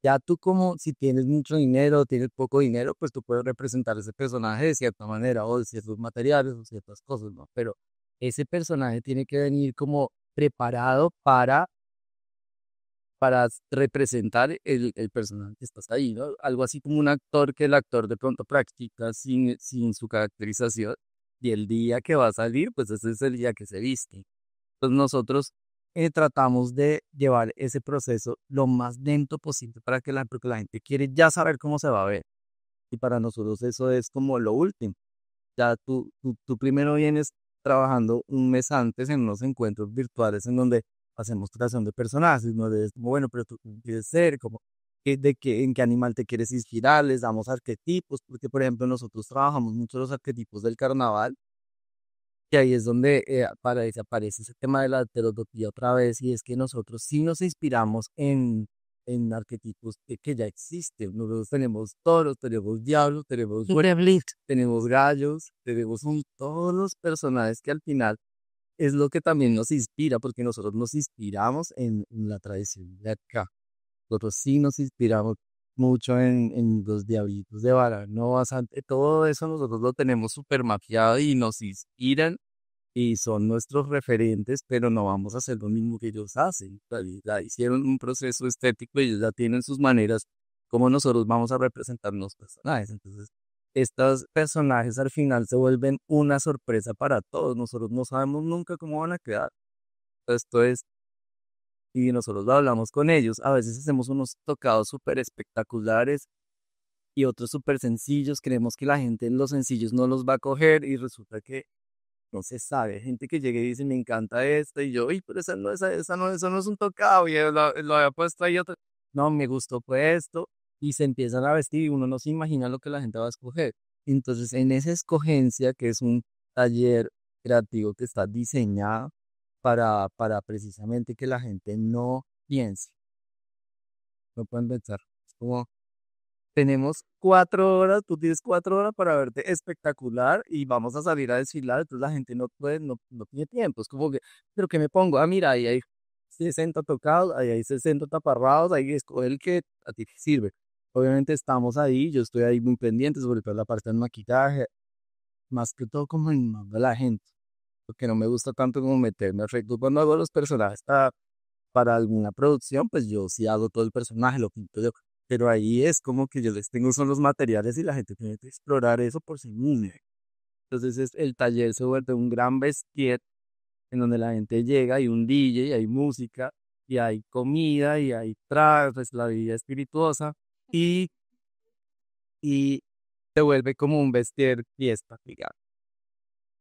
[SPEAKER 2] Ya tú como si tienes mucho dinero o tienes poco dinero, pues tú puedes representar ese personaje de cierta manera o de ciertos materiales o ciertas cosas, ¿no? Pero ese personaje tiene que venir como preparado para representar el personaje que estás ahí, ¿no? Algo así como un actor que el actor de pronto practica sin su caracterización y el día que va a salir, pues ese es el día que se viste. Entonces nosotros tratamos de llevar ese proceso lo más lento posible porque la gente quiere ya saber cómo se va a ver. Y para nosotros eso es como lo último. Ya tú primero vienes trabajando un mes antes en unos encuentros virtuales en donde hacemos creación de personajes, ¿no? Es como, bueno, pero tú quieres ser, como, en qué animal te quieres inspirar, les damos arquetipos, porque por ejemplo nosotros trabajamos mucho los arquetipos del carnaval y ahí es donde aparece ese tema de la heterodoxia otra vez, y es que nosotros sí nos inspiramos en arquetipos que ya existen. Nosotros tenemos toros, tenemos diablos,
[SPEAKER 1] Diablito.
[SPEAKER 2] tenemos gallos, todos los personajes que al final es lo que también nos inspira, porque nosotros nos inspiramos en la tradición de acá. Nosotros sí nos inspiramos mucho en los diablitos de Barano, bastante, todo eso nosotros lo tenemos súper mapeado y nos inspiran y son nuestros referentes, pero no vamos a hacer lo mismo que ellos hacen. O sea, ya hicieron un proceso estético y ellos ya tienen sus maneras como nosotros vamos a representar los personajes. Entonces, estos personajes al final se vuelven una sorpresa para todos. Nosotros no sabemos nunca cómo van a quedar. Esto es, y nosotros lo hablamos con ellos. A veces hacemos unos tocados súper espectaculares y otros súper sencillos. Creemos que la gente en los sencillos no los va a coger y resulta que no se sabe. Hay gente que llega y dice, me encanta esto, y yo, uy, pero eso no es un tocado, y lo había puesto ahí otro. No, me gustó fue esto, y se empiezan a vestir y uno no se imagina lo que la gente va a escoger. Entonces, en esa escogencia, que es un taller creativo que está diseñado para precisamente que la gente no piense, no pueden pensar. Es como, tenemos 4 horas, tú tienes 4 horas para verte espectacular y vamos a salir a desfilar, entonces la gente no puede, no tiene tiempo, es como que, pero ¿qué me pongo? Ah, mira, ahí hay 60 tocados, ahí hay 60 taparrados, ahí escoge el que a ti te sirve. Obviamente estamos ahí, yo estoy ahí muy pendiente, sobre todo la parte del maquillaje, más que todo como animando a la gente, porque no me gusta tanto como meterme a efectos cuando hago los personajes para alguna producción, pues yo sí hago todo el personaje, lo pinto yo, pero ahí es como que yo les tengo son los materiales y la gente tiene que explorar eso por sí misma. Entonces el taller se vuelve un gran vestir en donde la gente llega y un DJ, y hay música, y hay comida, y hay tragos, pues la vida espirituosa, y, y se vuelve como un vestir fiesta, digamos.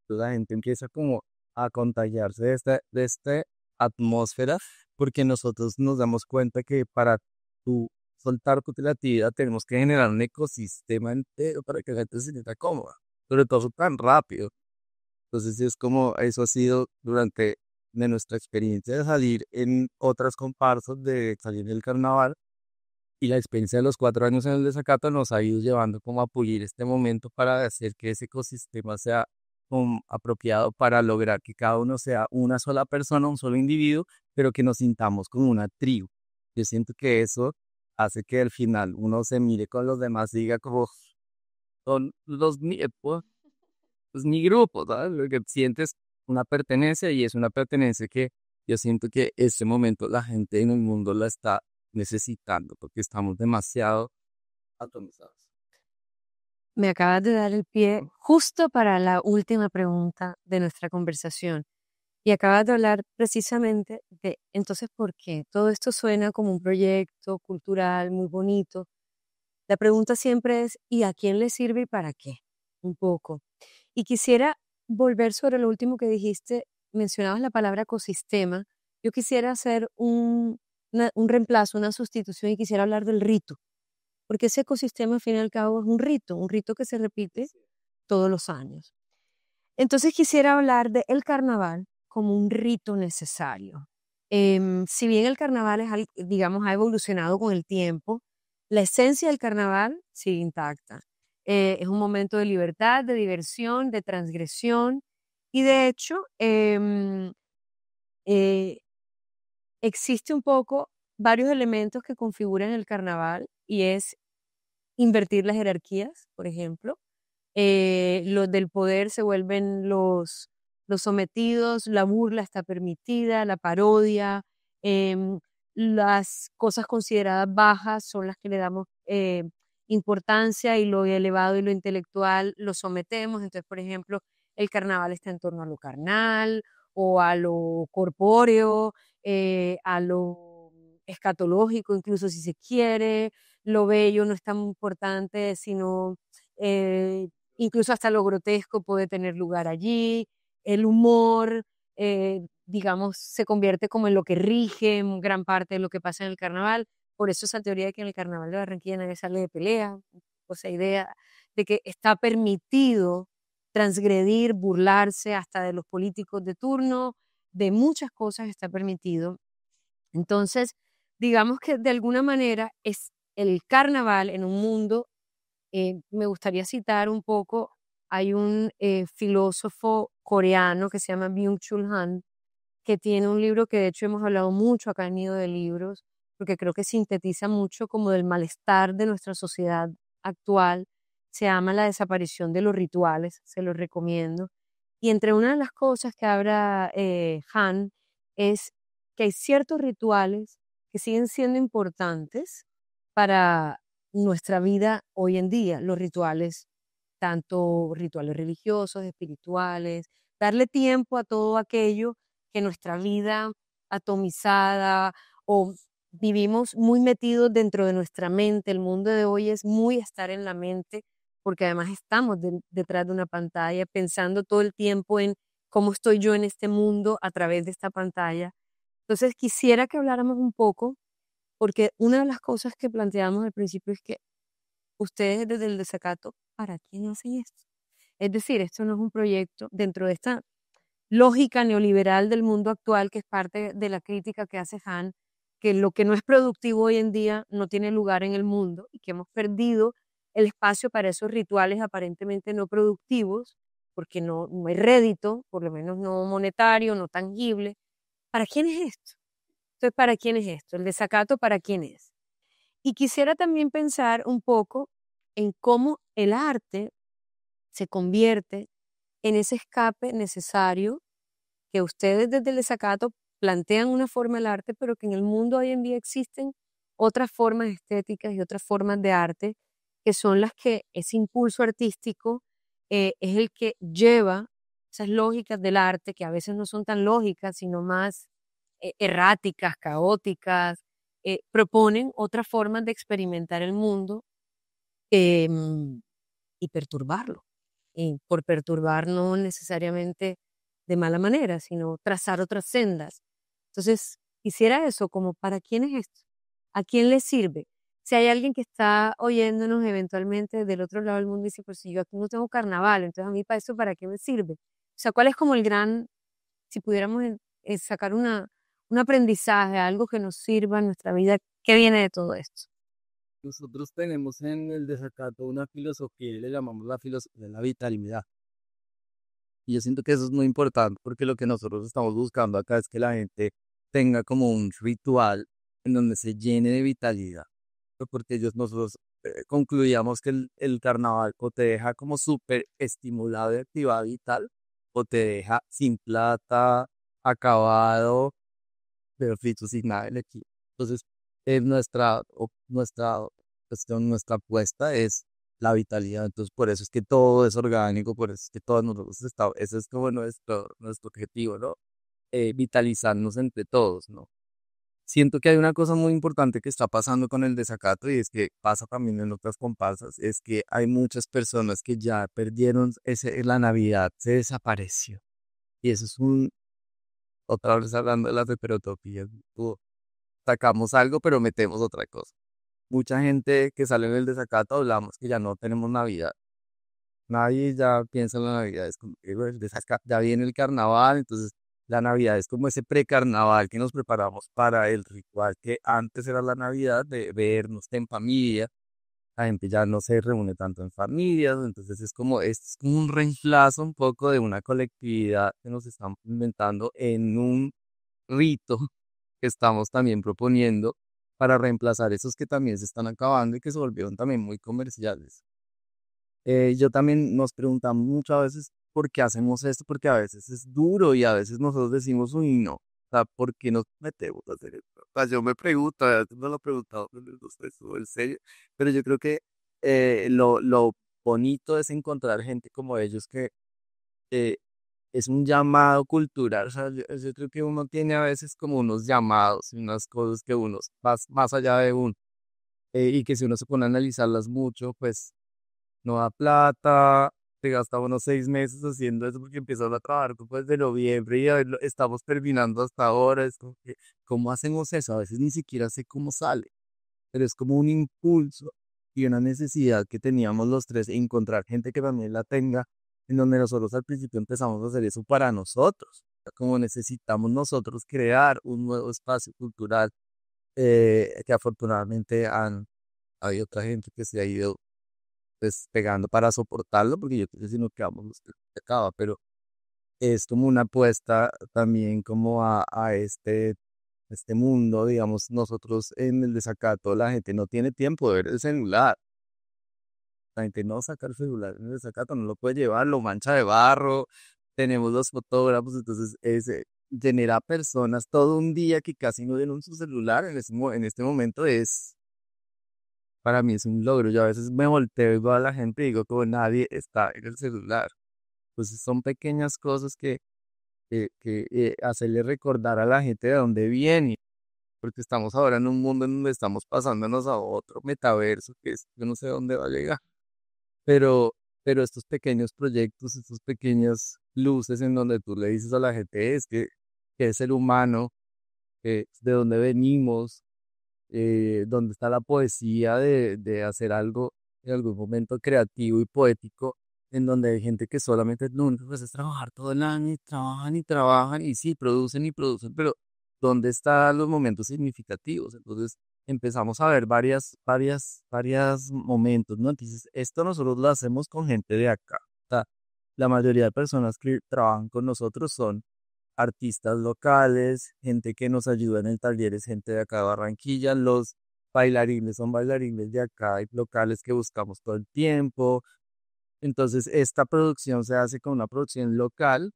[SPEAKER 2] Entonces la gente empieza como a contagiarse de esta atmósfera, porque nosotros nos damos cuenta que para tu soltar tu creatividad tenemos que generar un ecosistema entero para que la gente se sienta cómoda, sobre todo tan rápido. Entonces es como eso ha sido durante de nuestra experiencia de salir en otras comparsas, de salir del carnaval, y la experiencia de los 4 años en el desacato nos ha ido llevando como a pulir este momento para hacer que ese ecosistema sea apropiado para lograr que cada uno sea una sola persona, un solo individuo, pero que nos sintamos como una tribu. Yo siento que eso hace que al final uno se mire con los demás y diga como son pues, mi grupo, ¿sabes? Porque sientes una pertenencia y es una pertenencia que yo siento que este momento la gente en el mundo la está necesitando porque estamos demasiado atomizados.
[SPEAKER 1] Me acabas de dar el pie justo para la última pregunta de nuestra conversación. Y acabas de hablar precisamente de, entonces, ¿por qué? Todo esto suena como un proyecto cultural muy bonito. La pregunta siempre es, ¿y a quién le sirve y para qué? Un poco. Y quisiera volver sobre lo último que dijiste, mencionabas la palabra ecosistema. Yo quisiera hacer un reemplazo, una sustitución y quisiera hablar del rito, porque ese ecosistema al fin y al cabo es un rito que se repite todos los años. Entonces quisiera hablar del carnaval como un rito necesario. Si bien el carnaval es, digamos, ha evolucionado con el tiempo, la esencia del carnaval sigue intacta. Es un momento de libertad, de diversión, de transgresión y de hecho eh, existe un poco varios elementos que configuran el carnaval y es invertir las jerarquías, por ejemplo. Los del poder se vuelven los sometidos, la burla está permitida, la parodia, em, las cosas consideradas bajas son las que le damos importancia y lo elevado y lo intelectual lo sometemos. Entonces, por ejemplo, el carnaval está en torno a lo carnal o a lo corpóreo, a lo escatológico, incluso si se quiere. Lo bello no es tan importante, sino eh, incluso hasta lo grotesco puede tener lugar allí. El humor, digamos, se convierte como en lo que rige en gran parte de lo que pasa en el carnaval. Por eso esa teoría de que en el carnaval de Barranquilla nadie sale de pelea, o esa idea de que está permitido transgredir, burlarse hasta de los políticos de turno, de muchas cosas está permitido. Entonces, digamos que de alguna manera es el carnaval en un mundo, me gustaría citar un poco, hay un filósofo coreano que se llama Byung-Chul Han, que tiene un libro que de hecho hemos hablado mucho acá en Nido de Libros, porque creo que sintetiza mucho como del malestar de nuestra sociedad actual. Se llama La desaparición de los rituales, se los recomiendo. Y entre una de las cosas que habla Han es que hay ciertos rituales que siguen siendo importantes para nuestra vida hoy en día, los rituales, tanto rituales religiosos, espirituales, darle tiempo a todo aquello que nuestra vida atomizada o vivimos muy metidos dentro de nuestra mente. El mundo de hoy es muy estar en la mente, porque además estamos detrás de una pantalla pensando todo el tiempo en cómo estoy yo en este mundo a través de esta pantalla. Entonces quisiera que habláramos un poco, porque una de las cosas que planteamos al principio es que ustedes desde el desacato, ¿para quién hacen esto? Es decir, esto no es un proyecto dentro de esta lógica neoliberal del mundo actual, que es parte de la crítica que hace Han, que lo que no es productivo hoy en día no tiene lugar en el mundo y que hemos perdido el espacio para esos rituales aparentemente no productivos, porque no hay rédito, por lo menos no monetario, no tangible. ¿Para quién es esto? Entonces, ¿para quién es esto? El desacato, ¿para quién es? Y quisiera también pensar un poco en cómo el arte se convierte en ese escape necesario que ustedes desde el desacato plantean una forma del arte, pero que en el mundo hoy en día existen otras formas estéticas y otras formas de arte, que son las que ese impulso artístico es el que lleva esas lógicas del arte, que a veces no son tan lógicas, sino más erráticas, caóticas, proponen otras formas de experimentar el mundo em, y perturbarlo. Y por perturbar no necesariamente de mala manera, sino trazar otras sendas. Entonces, quisiera eso, como ¿para quién es esto? ¿A quién le sirve? Si hay alguien que está oyéndonos eventualmente del otro lado del mundo y dice, pues si yo aquí no tengo carnaval, entonces a mí para eso, ¿para qué me sirve? O sea, ¿cuál es como el gran, si pudiéramos sacar un aprendizaje, algo que nos sirva en nuestra vida, qué viene de todo esto?
[SPEAKER 2] Nosotros tenemos en el desacato una filosofía y le llamamos la filosofía de la vitalidad. Y yo siento que eso es muy importante porque lo que nosotros estamos buscando acá es que la gente tenga como un ritual en donde se llene de vitalidad. Porque nosotros concluíamos que el carnaval o te deja como súper estimulado y activado y tal, o te deja sin plata, acabado, pero frito sin nada del equipo. Entonces, nuestra cuestión, nuestra apuesta es la vitalidad. Entonces, por eso es que todo es orgánico, por eso es que todos nosotros estamos, ese es como nuestro objetivo, ¿no? Vitalizarnos entre todos, ¿no? Siento que hay una cosa muy importante que está pasando con el desacato y es que pasa también en otras comparsas, es que hay muchas personas que ya perdieron la Navidad, se desapareció. Y eso es otra vez hablando de las heterotopías, sacamos algo pero metemos otra cosa. Mucha gente que sale en el desacato hablamos que ya no tenemos Navidad. Nadie ya piensa en la Navidad, es como que bueno, ya viene el carnaval, entonces la Navidad es como ese precarnaval que nos preparamos para el ritual que antes era la Navidad de vernos en familia. La gente ya no se reúne tanto en familias, entonces es como un reemplazo un poco de una colectividad que nos estamos inventando en un rito que estamos también proponiendo para reemplazar esos que también se están acabando y que se volvieron también muy comerciales. Yo también nos preguntamos muchas veces por qué hacemos esto, porque a veces es duro y a veces nosotros decimos, uy, no, o sea, ¿por qué nos metemos a hacer esto? O sea, yo me pregunto, a veces me lo he preguntado, pero no sé, eso, en serio, pero yo creo que lo bonito es encontrar gente como ellos que eh, es un llamado cultural, o sea, yo creo que uno tiene a veces como unos llamados y unas cosas que uno va más allá de uno, y que si uno se pone a analizarlas mucho, pues no da plata, te gasta unos 6 meses haciendo eso porque empezaron a trabajar como desde noviembre y estamos terminando hasta ahora. Es como que, ¿cómo hacemos eso? A veces ni siquiera sé cómo sale, pero es como un impulso y una necesidad que teníamos los tres, encontrar gente que también la tenga, en donde nosotros al principio empezamos a hacer eso para nosotros, como necesitamos nosotros crear un nuevo espacio cultural, que afortunadamente hay otra gente que se ha ido despegando para soportarlo, porque yo creo que si nos quedamos se acaba, pero es como una apuesta también como a este mundo, digamos, nosotros en el desacato, la gente no tiene tiempo de ver el celular, la gente no saca el celular en el desacato, no lo puede llevar, lo mancha de barro, tenemos los fotógrafos, entonces genera personas todo un día que casi no tienen su celular en este momento para mí es un logro. Yo a veces me volteo y veo a la gente y digo como nadie está en el celular. Pues son pequeñas cosas que hacerle recordar a la gente de dónde viene. porque estamos ahora en un mundo en donde estamos pasándonos a otro metaverso que es, yo no sé dónde va a llegar, pero, pero estos pequeños proyectos, estas pequeñas luces en donde tú le dices a la gente que es ser humano, de dónde venimos, dónde está la poesía de hacer algo en algún momento creativo y poético, en donde hay gente que solamente lo único que hace es trabajar todo el año y trabajan y sí, producen y producen, pero ¿dónde están los momentos significativos? Entonces empezamos a ver varias momentos, ¿no? Entonces, esto nosotros lo hacemos con gente de acá. O sea, la mayoría de personas que trabajan con nosotros son artistas locales, gente que nos ayuda en el taller, es gente de acá de Barranquilla, los bailarines son bailarines de acá y locales que buscamos todo el tiempo. Entonces, esta producción se hace con una producción local,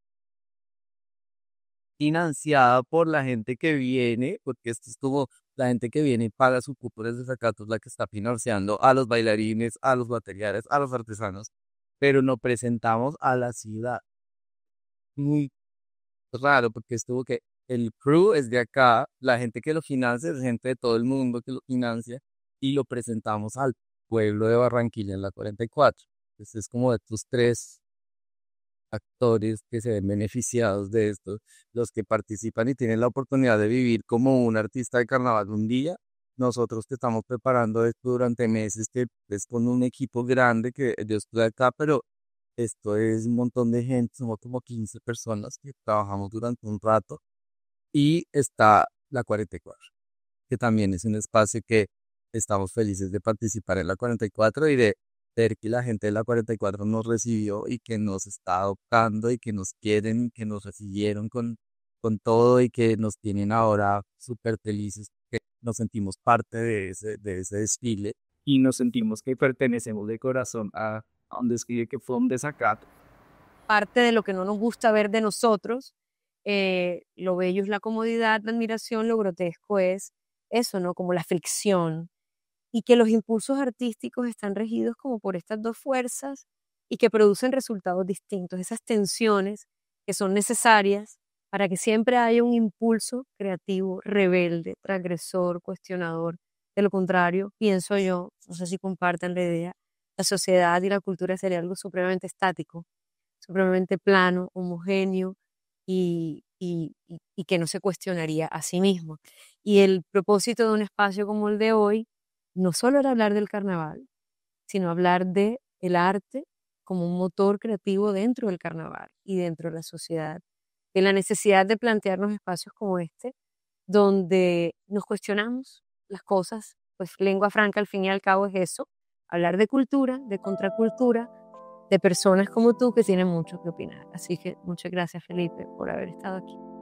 [SPEAKER 2] financiada por la gente que viene, porque esto es como la gente que viene y paga su cupo desde Zacatos, la que está financiando a los bailarines, a los materiales, a los artesanos, pero nos presentamos a la ciudad. Muy raro, porque estuvo que el crew es de acá, la gente que lo financia es gente de todo el mundo que lo financia, y lo presentamos al pueblo de Barranquilla en la 44. Entonces es como de estos tres actores que se ven beneficiados de esto, los que participan y tienen la oportunidad de vivir como un artista de carnaval un día. Nosotros que estamos preparando esto durante meses, que es con un equipo grande que yo estoy acá, pero esto es un montón de gente, somos como 15 personas que trabajamos durante un rato, y está la 44, que también es un espacio que estamos felices de participar en la 44 y de ver que la gente de la 44 nos recibió y que nos está adoptando y que nos quieren, que nos recibieron con todo y que nos tienen ahora súper felices, que nos sentimos parte de ese desfile y nos sentimos que pertenecemos de corazón a un desfile que fue un desacato.
[SPEAKER 1] Parte de lo que no nos gusta ver de nosotros, lo bello es la comodidad, la admiración, lo grotesco es eso, ¿no? Como la fricción, y que los impulsos artísticos están regidos como por estas dos fuerzas y que producen resultados distintos, esas tensiones que son necesarias para que siempre haya un impulso creativo, rebelde, transgresor, cuestionador. De lo contrario, pienso yo, no sé si compartan la idea, la sociedad y la cultura sería algo supremamente estático, supremamente plano, homogéneo y que no se cuestionaría a sí mismo. Y el propósito de un espacio como el de hoy no solo era hablar del carnaval, sino hablar de el arte como un motor creativo dentro del carnaval y dentro de la sociedad, de la necesidad de plantearnos espacios como este, donde nos cuestionamos las cosas, pues lengua franca al fin y al cabo es eso, hablar de cultura, de contracultura, de personas como tú que tienen mucho que opinar. Así que muchas gracias, Felipe, por haber estado aquí.